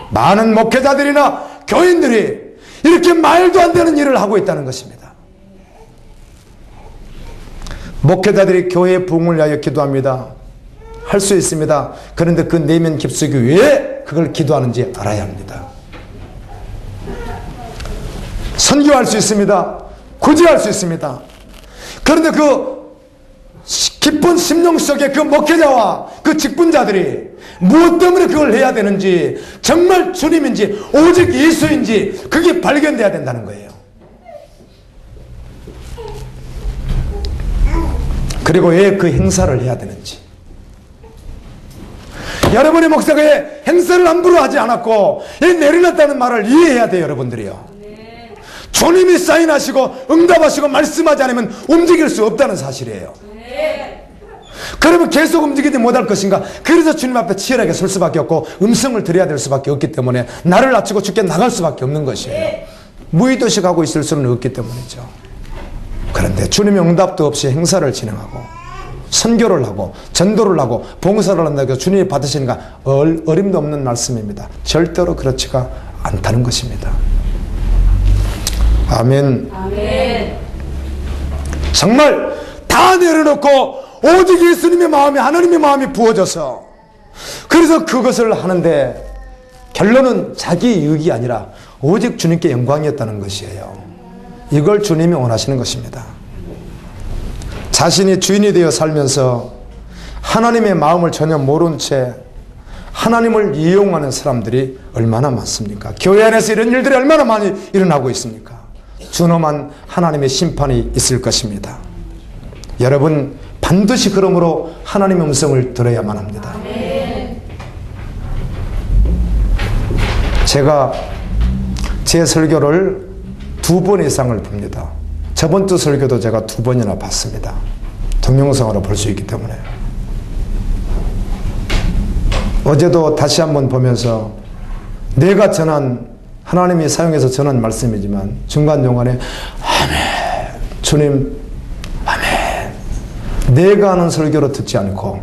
많은 목회자들이나 교인들이 이렇게 말도 안 되는 일을 하고 있다는 것입니다. 목회자들이 교회의 부흥을 위하여 기도합니다. 할 수 있습니다. 그런데 그 내면 깊숙이 왜 그걸 기도하는지 알아야 합니다. 선교할 수 있습니다. 구제할 수 있습니다. 그런데 그 깊은 심령 속에 그 목회자와 그 직분자들이 무엇 때문에 그걸 해야 되는지, 정말 주님인지 오직 예수인지 그게 발견돼야 된다는 거예요. 그리고 왜 그 행사를 해야 되는지, 여러분의 목사가 왜 행사를 함부로 하지 않았고 왜 내려놨다는 말을 이해해야 돼요. 여러분들이요, 주님이 사인하시고 응답하시고 말씀하지 않으면 움직일 수 없다는 사실이에요. 그러면 계속 움직이지 못할 것인가? 그래서 주님 앞에 치열하게 설 수밖에 없고 음성을 들어야 될 수밖에 없기 때문에 나를 낮추고 죽게 나갈 수밖에 없는 것이에요. 무의도식하고 있을 수는 없기 때문이죠. 그런데 주님의 응답도 없이 행사를 진행하고 선교를 하고 전도를 하고 봉사를 한다고 해서 주님이 받으시는가? 어림도 없는 말씀입니다. 절대로 그렇지가 않다는 것입니다. 아멘. 아멘. 정말 다 내려놓고 오직 예수님의 마음이, 하나님의 마음이 부어져서 그래서 그것을 하는데 결론은 자기 이익이 아니라 오직 주님께 영광이었다는 것이에요. 이걸 주님이 원하시는 것입니다. 자신이 주인이 되어 살면서 하나님의 마음을 전혀 모른 채 하나님을 이용하는 사람들이 얼마나 많습니까? 교회 안에서 이런 일들이 얼마나 많이 일어나고 있습니까? 준엄한 하나님의 심판이 있을 것입니다. 여러분 반드시 그러므로 하나님의 음성을 들어야만 합니다. 제가 제 설교를 2번 이상을 봅니다. 저번 주 설교도 제가 2번이나 봤습니다. 동영상으로 볼 수 있기 때문에. 어제도 다시 한번 보면서 내가 전한, 하나님이 사용해서 전한 말씀이지만 중간중간에 아멘, 주님 아멘, 내가 하는 설교로 듣지 않고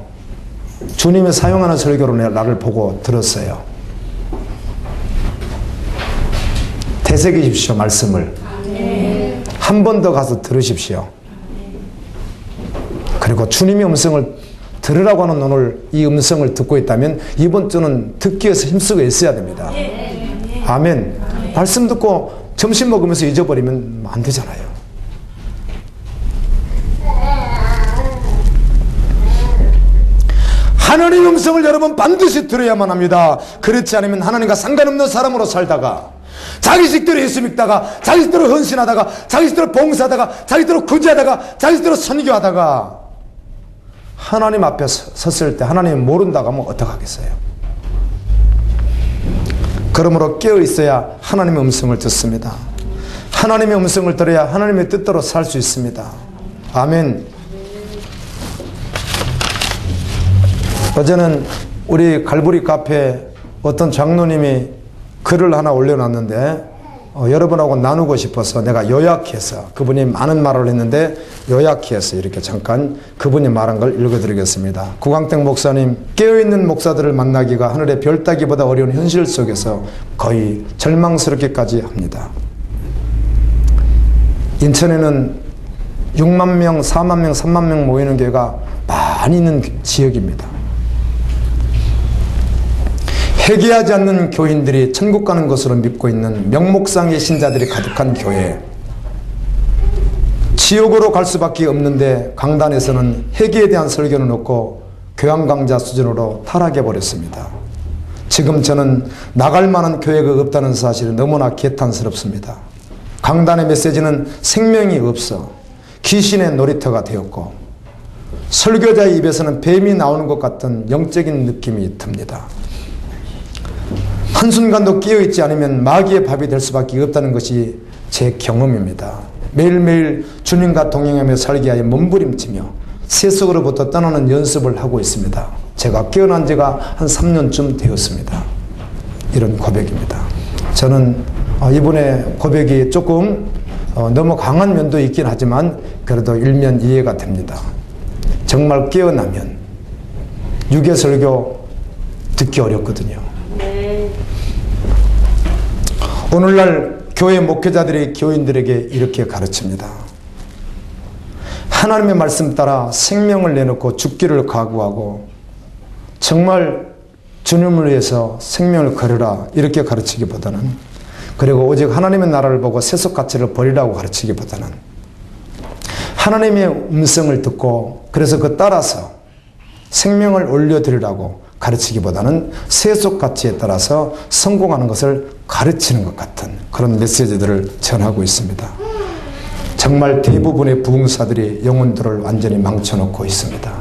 주님이 사용하는 설교로 나를 보고 들었어요. 되새기십시오. 말씀을 한 번 더 가서 들으십시오. 그리고 주님의 음성을 들으라고 하는 오늘 이 음성을 듣고 있다면 이번 주는 듣기 위해서 힘쓰고 있어야 됩니다. 아멘. 말씀 듣고 점심 먹으면서 잊어버리면 안 되잖아요. 하나님의 음성을 여러분 반드시 들어야만 합니다. 그렇지 않으면 하나님과 상관없는 사람으로 살다가 자기식대로 예수 믿다가 자기식대로 헌신하다가 자기식대로 봉사하다가 자기식대로 구제하다가 자기식대로 선교하다가 하나님 앞에 섰을 때 하나님 모른다고 하면 어떡하겠어요? 그러므로 깨어 있어야 하나님의 음성을 듣습니다. 하나님의 음성을 들어야 하나님의 뜻대로 살 수 있습니다. 아멘. 어제는 우리 갈보리 카페에 어떤 장로님이 글을 하나 올려놨는데 여러분하고 나누고 싶어서 내가 요약해서, 그분이 많은 말을 했는데 요약해서 이렇게 잠깐 그분이 말한 걸 읽어드리겠습니다. 구광택 목사님, 깨어있는 목사들을 만나기가 하늘의 별 따기보다 어려운 현실 속에서 거의 절망스럽게까지 합니다. 인천에는 6만 명, 4만 명, 3만 명 모이는 교회가 많이 있는 지역입니다. 회개하지 않는 교인들이 천국 가는 것으로 믿고 있는 명목상의 신자들이 가득한 교회, 지옥으로 갈 수밖에 없는데 강단에서는 회개에 대한 설교는 없고 교양 강좌 수준으로 타락해버렸습니다. 지금 저는 나갈 만한 교회가 없다는 사실이 너무나 개탄스럽습니다. 강단의 메시지는 생명이 없어 귀신의 놀이터가 되었고 설교자의 입에서는 뱀이 나오는 것 같은 영적인 느낌이 듭니다. 한순간도 깨어있지 않으면 마귀의 밥이 될 수밖에 없다는 것이 제 경험입니다. 매일매일 주님과 동행하며 살기 위하여 몸부림치며 세속으로부터 떠나는 연습을 하고 있습니다. 제가 깨어난 지가 한 3년쯤 되었습니다. 이런 고백입니다. 저는 이번에 고백이 조금 너무 강한 면도 있긴 하지만 그래도 일면 이해가 됩니다. 정말 깨어나면 유괴설교 듣기 어렵거든요. 오늘날 교회 목회자들이 교인들에게 이렇게 가르칩니다. 하나님의 말씀 따라 생명을 내놓고 죽기를 각오하고 정말 주님을 위해서 생명을 걸으라 이렇게 가르치기보다는, 그리고 오직 하나님의 나라를 보고 세속 가치를 버리라고 가르치기보다는 하나님의 음성을 듣고 그래서 그 따라서 생명을 올려드리라고 가르치기보다는 세속 가치에 따라서 성공하는 것을 가르치는 것 같은 그런 메시지들을 전하고 있습니다. 정말 대부분의 부흥사들이 영혼들을 완전히 망쳐놓고 있습니다.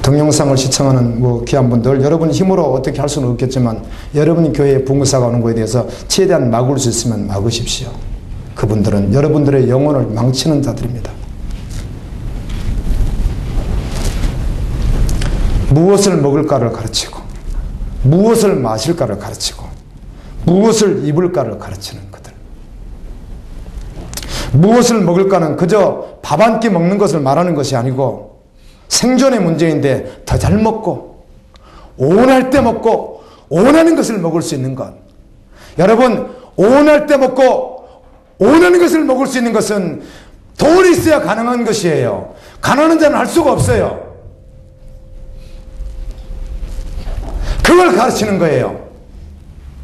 동영상을 시청하는 귀한 분들, 여러분 힘으로 어떻게 할 수는 없겠지만 여러분이 교회에 부흥사가 오는 것에 대해서 최대한 막을 수 있으면 막으십시오. 그분들은 여러분들의 영혼을 망치는 자들입니다. 무엇을 먹을까를 가르치고 무엇을 마실까를 가르치고 무엇을 입을까를 가르치는 그들. 무엇을 먹을까는 그저 밥 한 끼 먹는 것을 말하는 것이 아니고 생존의 문제인데 더 잘 먹고 오온할 때 먹고 오온하는 것을 먹을 수 있는 것. 여러분, 오온할 때 먹고 오온하는 것을 먹을 수 있는 것은 돈이 있어야 가능한 것이에요. 가난한 자는 할 수가 없어요. 그걸 가르치는 거예요.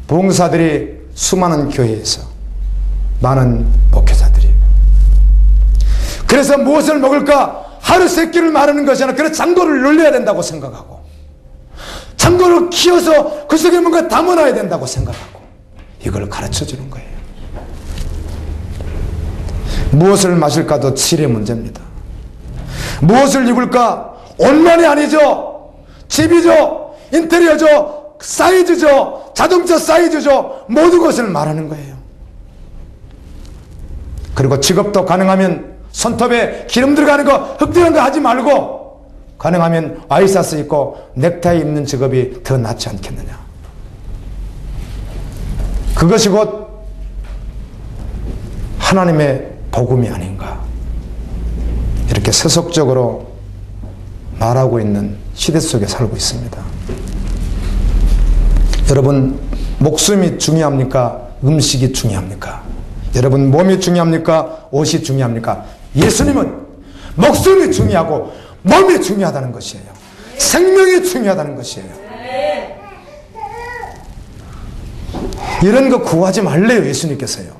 부흥사들이 수많은 교회에서, 많은 목회자들이. 그래서 무엇을 먹을까 하루 세 끼를 마르는 것이 아니라 그래서 잔고를 늘려야 된다고 생각하고 창고를 키워서 그 속에 뭔가 담아놔야 된다고 생각하고 이걸 가르쳐주는 거예요. 무엇을 마실까도 질의 문제입니다. 무엇을 입을까? 옷만이 아니죠. 집이죠. 인테리어죠. 사이즈죠. 자동차 사이즈죠. 모든 것을 말하는 거예요. 그리고 직업도 가능하면 손톱에 기름 들어가는 거, 흙 들어가는 거 하지 말고 가능하면 아이사스 입고 넥타이 입는 직업이 더 낫지 않겠느냐. 그것이 곧 하나님의 복음이 아닌가. 이렇게 세속적으로 말하고 있는 시대 속에 살고 있습니다. 여러분, 목숨이 중요합니까? 음식이 중요합니까? 여러분, 몸이 중요합니까? 옷이 중요합니까? 예수님은 목숨이 중요하고 몸이 중요하다는 것이에요. 생명이 중요하다는 것이에요. 이런 거 구하지 말래요, 예수님께서요.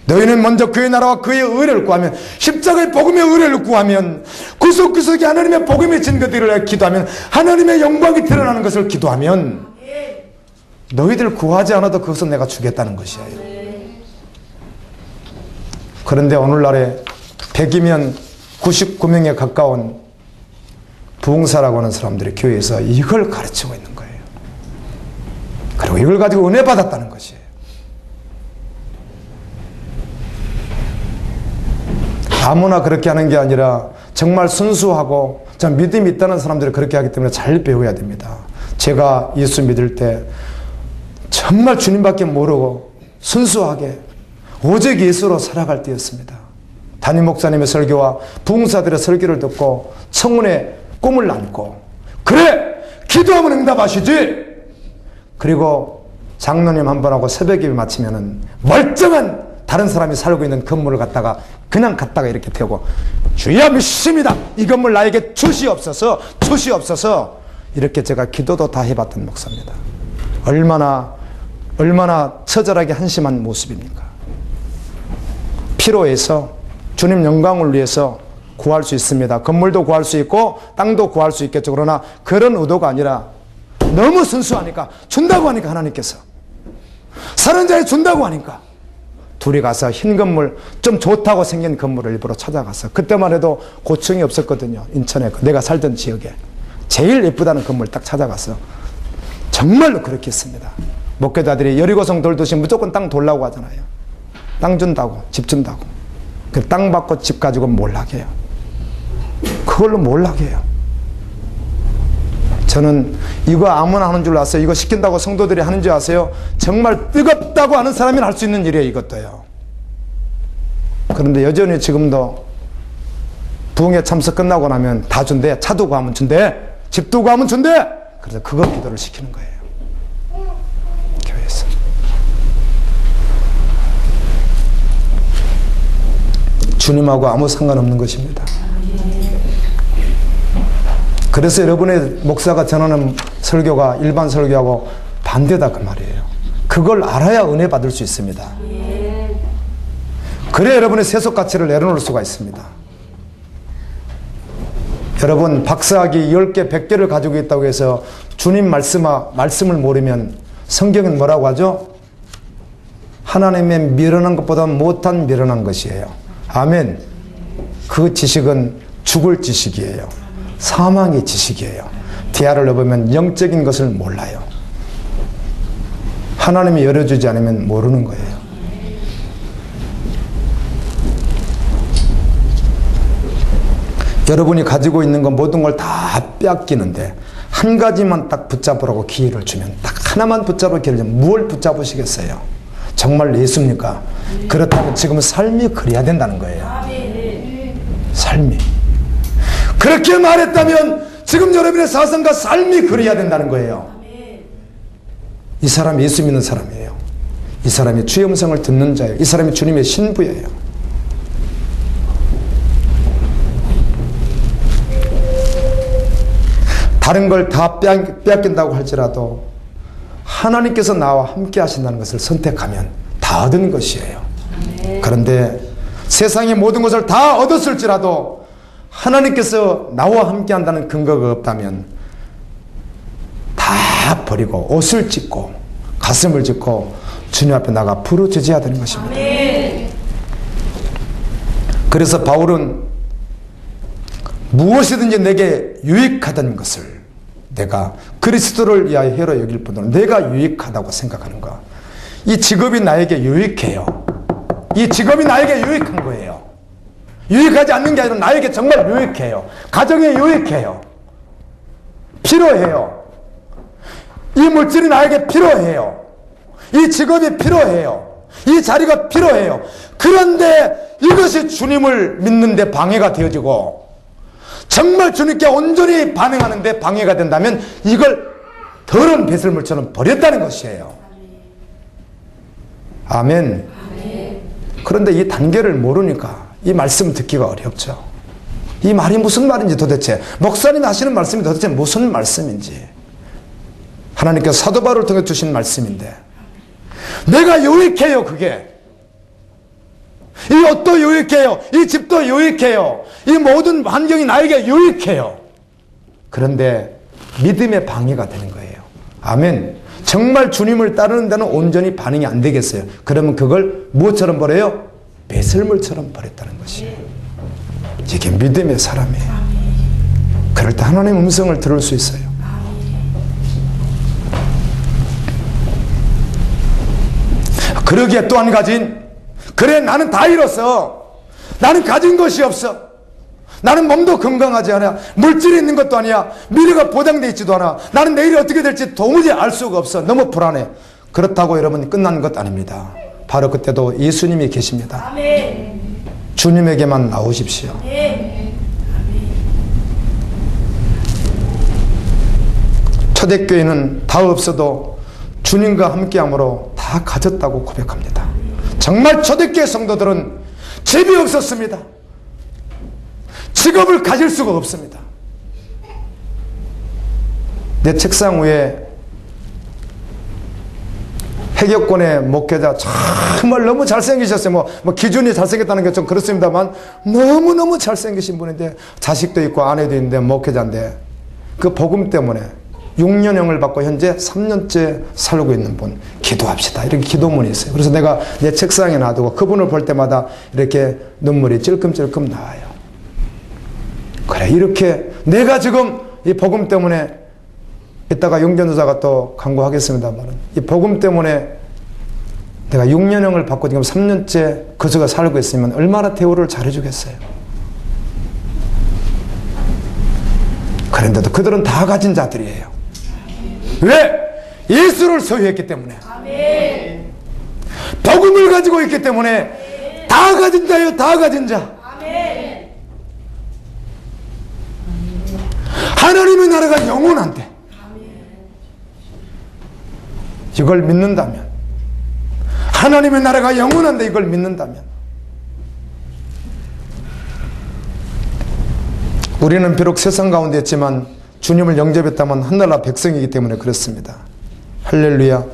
너희는 먼저 그의 나라와 그의 의를 구하면, 십자가의 복음의 의를 구하면, 구속구속이 하나님의 복음의 증거들을 기도하면, 하나님의 영광이 드러나는 것을 기도하면, 너희들 구하지 않아도 그것은 내가 주겠다는 것이에요. 그런데 오늘날에 100이면 99명에 가까운 부흥사라고 하는 사람들이 교회에서 이걸 가르치고 있는 거예요. 그리고 이걸 가지고 은혜 받았다는 것이에요. 아무나 그렇게 하는 게 아니라 정말 순수하고 믿음이 있다는 사람들이 그렇게 하기 때문에 잘 배워야 됩니다. 제가 예수 믿을 때 정말 주님밖에 모르고 순수하게 오직 예수로 살아갈 때였습니다. 담임 목사님의 설교와 부흥사들의 설교를 듣고 청운의 꿈을 안고, 그래! 기도하면 응답하시지! 그리고 장로님 한 번하고 새벽 예배 마치면은 멀쩡한 다른 사람이 살고 있는 건물을 갖다가 그냥 갖다가 이렇게 태우고, 주여 믿습니다! 이 건물 나에게 주시옵소서! 주시옵소서! 이렇게 제가 기도도 다 해봤던 목사입니다. 얼마나 처절하게 한심한 모습입니까? 필요해서 주님 영광을 위해서 구할 수 있습니다. 건물도 구할 수 있고 땅도 구할 수 있겠죠. 그러나 그런 의도가 아니라 너무 순수하니까, 준다고 하니까 하나님께서 사는 자에 준다고 하니까 둘이 가서 흰 건물, 좀 좋다고 생긴 건물을 일부러 찾아가서, 그때만 해도 고층이 없었거든요. 인천에 내가 살던 지역에 제일 예쁘다는 건물 딱 찾아가서 정말로 그렇게 했습니다. 목회자들이 여리고성 돌듯이 무조건 땅 돌라고 하잖아요. 땅 준다고, 집 준다고. 그 땅 받고 집 가지고 몰락해요. 그걸로 몰락해요. 저는 이거 아무나 하는 줄 아세요? 이거 시킨다고 성도들이 하는 줄 아세요? 정말 뜨겁다고 하는 사람이 할 수 있는 일이에요, 이것도요. 그런데 여전히 지금도 부흥회 참석 끝나고 나면 다 준대. 차도 구하면 준대. 집도 구하면 준대. 그래서 그거 기도를 시키는 거예요. 교회에서. 주님하고 아무 상관없는 것입니다. 그래서 여러분의 목사가 전하는 설교가 일반 설교하고 반대다 그 말이에요. 그걸 알아야 은혜 받을 수 있습니다. 그래야 여러분의 세속 가치를 내려놓을 수가 있습니다. 여러분, 박사학위 10개, 100개를 가지고 있다고 해서 주님 말씀을 모르면 성경은 뭐라고 하죠? 하나님의 미련한 것보다 못한 미련한 것이에요. 아멘. 그 지식은 죽을 지식이에요. 사망의 지식이에요. 대화를 해보면 영적인 것을 몰라요. 하나님이 열어주지 않으면 모르는 거예요. 여러분이 가지고 있는 건 모든 걸 다 빼앗기는데 한 가지만 딱 붙잡으라고 기회를 주면, 딱 하나만 붙잡을 기회를 주면 무엇을 붙잡으시겠어요? 정말 예수입니까? 그렇다면 지금 삶이 그래야 된다는 거예요. 삶이. 그렇게 말했다면 지금 여러분의 사상과 삶이 그래야 된다는 거예요. 이 사람이 예수 믿는 사람이에요. 이 사람이 주의 음성을 듣는 자예요. 이 사람이 주님의 신부예요. 다른 걸 다 빼앗긴다고 할지라도 하나님께서 나와 함께 하신다는 것을 선택하면 다 얻은 것이에요. 그런데 세상의 모든 것을 다 얻었을지라도 하나님께서 나와 함께 한다는 근거가 없다면 다 버리고 옷을 찢고 가슴을 찢고 주님 앞에 나가 부르짖어야 되는 것입니다. 그래서 바울은 무엇이든지 내게 유익하던 것을 내가 그리스도를 위하여 해로 여길 뿐더러 내가 유익하다고 생각하는 것. 이 직업이 나에게 유익해요. 이 직업이 나에게 유익한 거예요. 유익하지 않는 게 아니라 나에게 정말 유익해요. 가정에 유익해요. 필요해요. 이 물질이 나에게 필요해요. 이 직업이 필요해요. 이 자리가 필요해요. 그런데 이것이 주님을 믿는데 방해가 되어지고 정말 주님께 온전히 반응하는데 방해가 된다면 이걸 더러운 배설물처럼 버렸다는 것이에요. 아멘. 그런데 이 단계를 모르니까 이 말씀 듣기가 어렵죠. 이 말이 무슨 말인지 도대체, 목사님이 하시는 말씀이 도대체 무슨 말씀인지, 하나님께서 사도 바울을 통해 주신 말씀인데 내가 유익해요. 그게 이 옷도 유익해요. 이 집도 유익해요. 이 모든 환경이 나에게 유익해요. 그런데 믿음의 방해가 되는 거예요. 아멘. 정말 주님을 따르는 데는 온전히 반응이 안 되겠어요. 그러면 그걸 무엇처럼 버려요? 배설물처럼 버렸다는 것이에요. 이게 믿음의 사람이에요. 그럴 때 하나님의 음성을 들을 수 있어요. 그러기에 또 한 가지인, 그래 나는 다 잃었어. 나는 가진 것이 없어. 나는 몸도 건강하지 않아. 물질이 있는 것도 아니야. 미래가 보장되어 있지도 않아. 나는 내일이 어떻게 될지 도무지 알 수가 없어. 너무 불안해. 그렇다고 여러분 끝난 것 아닙니다. 바로 그때도 예수님이 계십니다. 아멘. 주님에게만 나오십시오. 아멘. 초대교회는 다 없어도 주님과 함께함으로 다 가졌다고 고백합니다. 정말 초대교회 성도들은 집이 없었습니다. 직업을 가질 수가 없습니다. 내 책상 위에 해격권의 목회자, 정말 너무 잘생기셨어요. 뭐 기준이 잘생겼다는 게 좀 그렇습니다만 너무너무 잘생기신 분인데 자식도 있고 아내도 있는데 목회자인데 그 복음 때문에 6년형을 받고 현재 3년째 살고 있는 분, 기도합시다. 이렇게 기도문이 있어요. 그래서 내가 내 책상에 놔두고 그분을 볼 때마다 이렇게 눈물이 찔끔찔끔 나와요. 그래, 이렇게 내가 지금 이 복음 때문에, 이따가 용전도사가 또 강구하겠습니다만, 이 복음 때문에 내가 6년형을 받고 지금 3년째 거저가 살고 있으면 얼마나 대우를 잘해주겠어요. 그런데도 그들은 다 가진 자들이에요. 왜? 예수를 소유했기 때문에. 아멘. 복음을 가지고 있기 때문에. 다 가진 자예요. 다 가진 자. 아멘. 하나님의 나라가 영원한데 이걸 믿는다면, 하나님의 나라가 영원한데 이걸 믿는다면, 우리는 비록 세상 가운데 있지만 주님을 영접했다면 하늘나라 백성이기 때문에 그렇습니다. 할렐루야.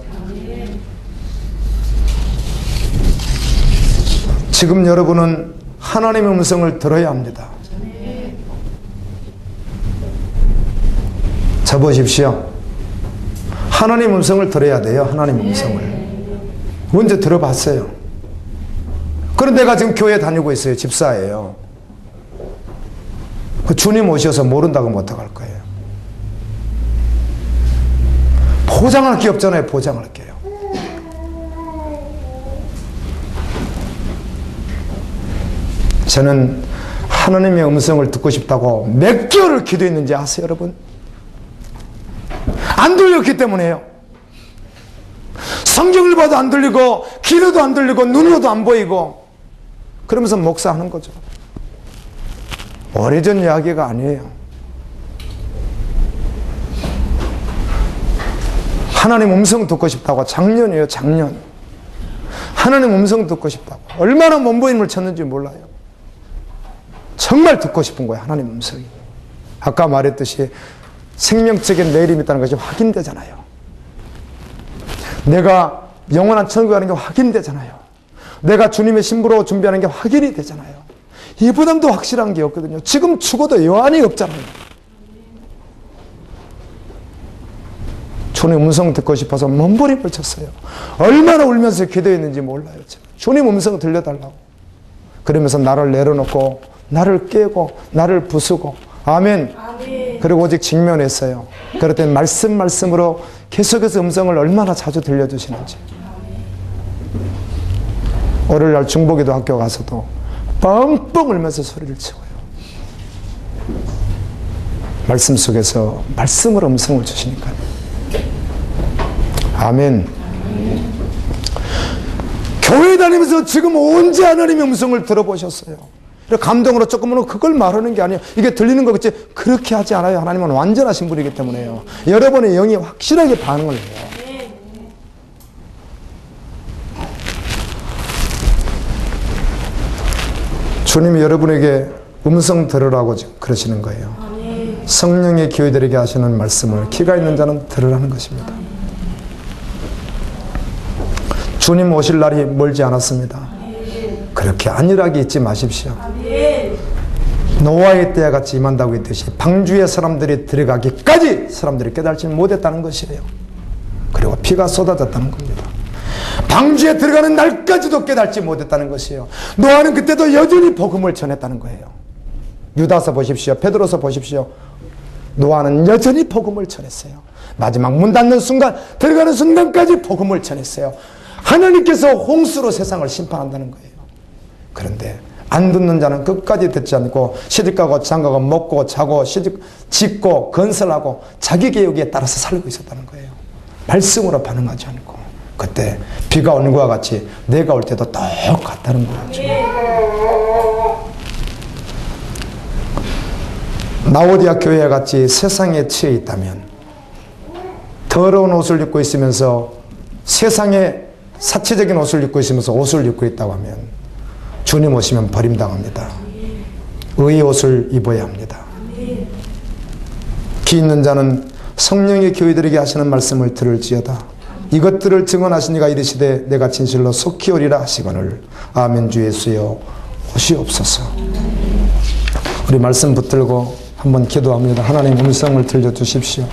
지금 여러분은 하나님의 음성을 들어야 합니다. 잡으십시오. 하나님 음성을 들어야 돼요. 하나님 음성을. 언제 들어봤어요? 그런데 내가 지금 교회 다니고 있어요. 집사예요. 주님 오셔서 모른다고 하면 어떡할 거예요? 포장할 게 없잖아요. 포장할 게요. 저는 하나님의 음성을 듣고 싶다고 몇 개월을 기도했는지 아세요, 여러분? 안 들렸기 때문에요. 성경을 봐도 안 들리고 귀로도 안 들리고 눈으로도 안 보이고 그러면서 목사하는 거죠. 오래전 이야기가 아니에요. 하나님 음성 듣고 싶다고 작년이에요. 작년. 하나님 음성 듣고 싶다고. 얼마나 몸부림을 쳤는지 몰라요. 정말 듣고 싶은 거예요. 하나님 음성이. 아까 말했듯이 생명적인 내일이 있다는 것이 확인되잖아요. 내가 영원한 천국에 가는 게 확인되잖아요. 내가 주님의 신부로 준비하는 게 확인이 되잖아요. 이보다도 확실한 게 없거든요. 지금 죽어도 여한이 없잖아요. 주님 음성 듣고 싶어서 몸부림을 쳤어요. 얼마나 울면서 기도했는지 몰라요. 주님 음성 들려달라고. 그러면서 나를 내려놓고 나를 깨고 나를 부수고 아멘. 그리고 오직 직면했어요. 그럴 땐 말씀으로 계속해서 음성을 얼마나 자주 들려주시는지. 월요일날 중보기도 학교 가서도 뻥뻥 울면서 소리를 치고요. 말씀 속에서 말씀으로 음성을 주시니까요. 아멘. 교회 다니면서 지금 언제 하나님의 음성을 들어보셨어요? 감동으로 조금은 그걸 말하는 게 아니에요. 이게 들리는 거겠지. 그렇게 하지 않아요. 하나님은 완전하신 분이기 때문에요. 여러분의 영이 확실하게 반응을 해요. 주님이 여러분에게 음성 들으라고 그러시는 거예요. 성령의 교회들에게 하시는 말씀을 키가 있는 자는 들으라는 것입니다. 주님 오실 날이 멀지 않았습니다. 그렇게 안일하게 잊지 마십시오. 노아의 때와 같이 임한다고 했듯이 방주의 사람들이 들어가기까지 사람들이 깨달지 못했다는 것이에요. 그리고 피가 쏟아졌다는 겁니다. 방주에 들어가는 날까지도 깨달지 못했다는 것이에요. 노아는 그때도 여전히 복음을 전했다는 거예요. 유다서 보십시오. 베드로서 보십시오. 노아는 여전히 복음을 전했어요. 마지막 문 닫는 순간, 들어가는 순간까지 복음을 전했어요. 하나님께서 홍수로 세상을 심판한다는 거예요. 그런데 안 듣는 자는 끝까지 듣지 않고 시집가고 장가고 먹고 자고 짓고 건설하고 자기 계획에 따라서 살고 있었다는 거예요. 말씀으로 반응하지 않고. 그때 비가 오는 것과 같이 내가 올 때도 똑같다는 거죠. 라오디아 교회와 같이 세상에 취해 있다면, 더러운 옷을 입고 있으면서 세상에 사치적인 옷을 입고 있으면서 옷을 입고 있다고 하면 주님 오시면 버림당합니다. 의의 옷을 입어야 합니다. 귀 있는 자는 성령의 교회들에게 하시는 말씀을 들을지어다. 이것들을 증언하신 이가 이르시되 내가 진실로 속히 오리라 하시거늘. 아멘. 주 예수여 오시옵소서. 우리 말씀 붙들고 한번 기도합니다. 하나님 음성을 들려주십시오.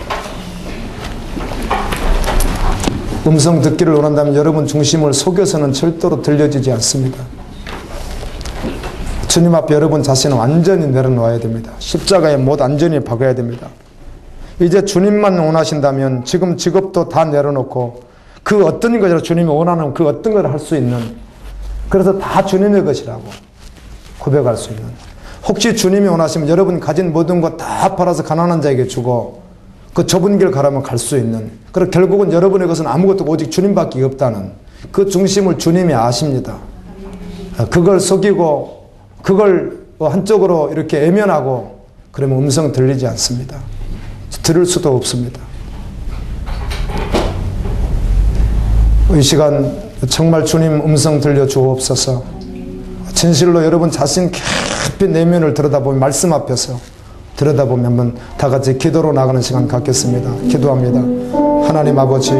음성 듣기를 원한다면 여러분 중심을 속여서는 절대로 들려지지 않습니다. 주님 앞에 여러분 자신을 완전히 내려놓아야 됩니다. 십자가에 못 완전히 박아야 됩니다. 이제 주님만 원하신다면 지금 직업도 다 내려놓고 그 어떤 것이라 주님이 원하는 그 어떤 걸 할 수 있는, 그래서 다 주님의 것이라고 고백할 수 있는, 혹시 주님이 원하시면 여러분 가진 모든 것 다 팔아서 가난한 자에게 주고 그 좁은 길 가라면 갈 수 있는, 그리고 결국은 여러분의 것은 아무것도 오직 주님밖에 없다는 그 중심을 주님이 아십니다. 그걸 속이고 그걸 한쪽으로 이렇게 외면하고 그러면 음성 들리지 않습니다. 들을 수도 없습니다. 이 시간 정말 주님 음성 들려주옵소서. 진실로 여러분 자신 깊이 내면을 들여다보면, 말씀 앞에서 들여다보면 한번 다 같이 기도로 나가는 시간 갖겠습니다. 기도합니다. 하나님 아버지,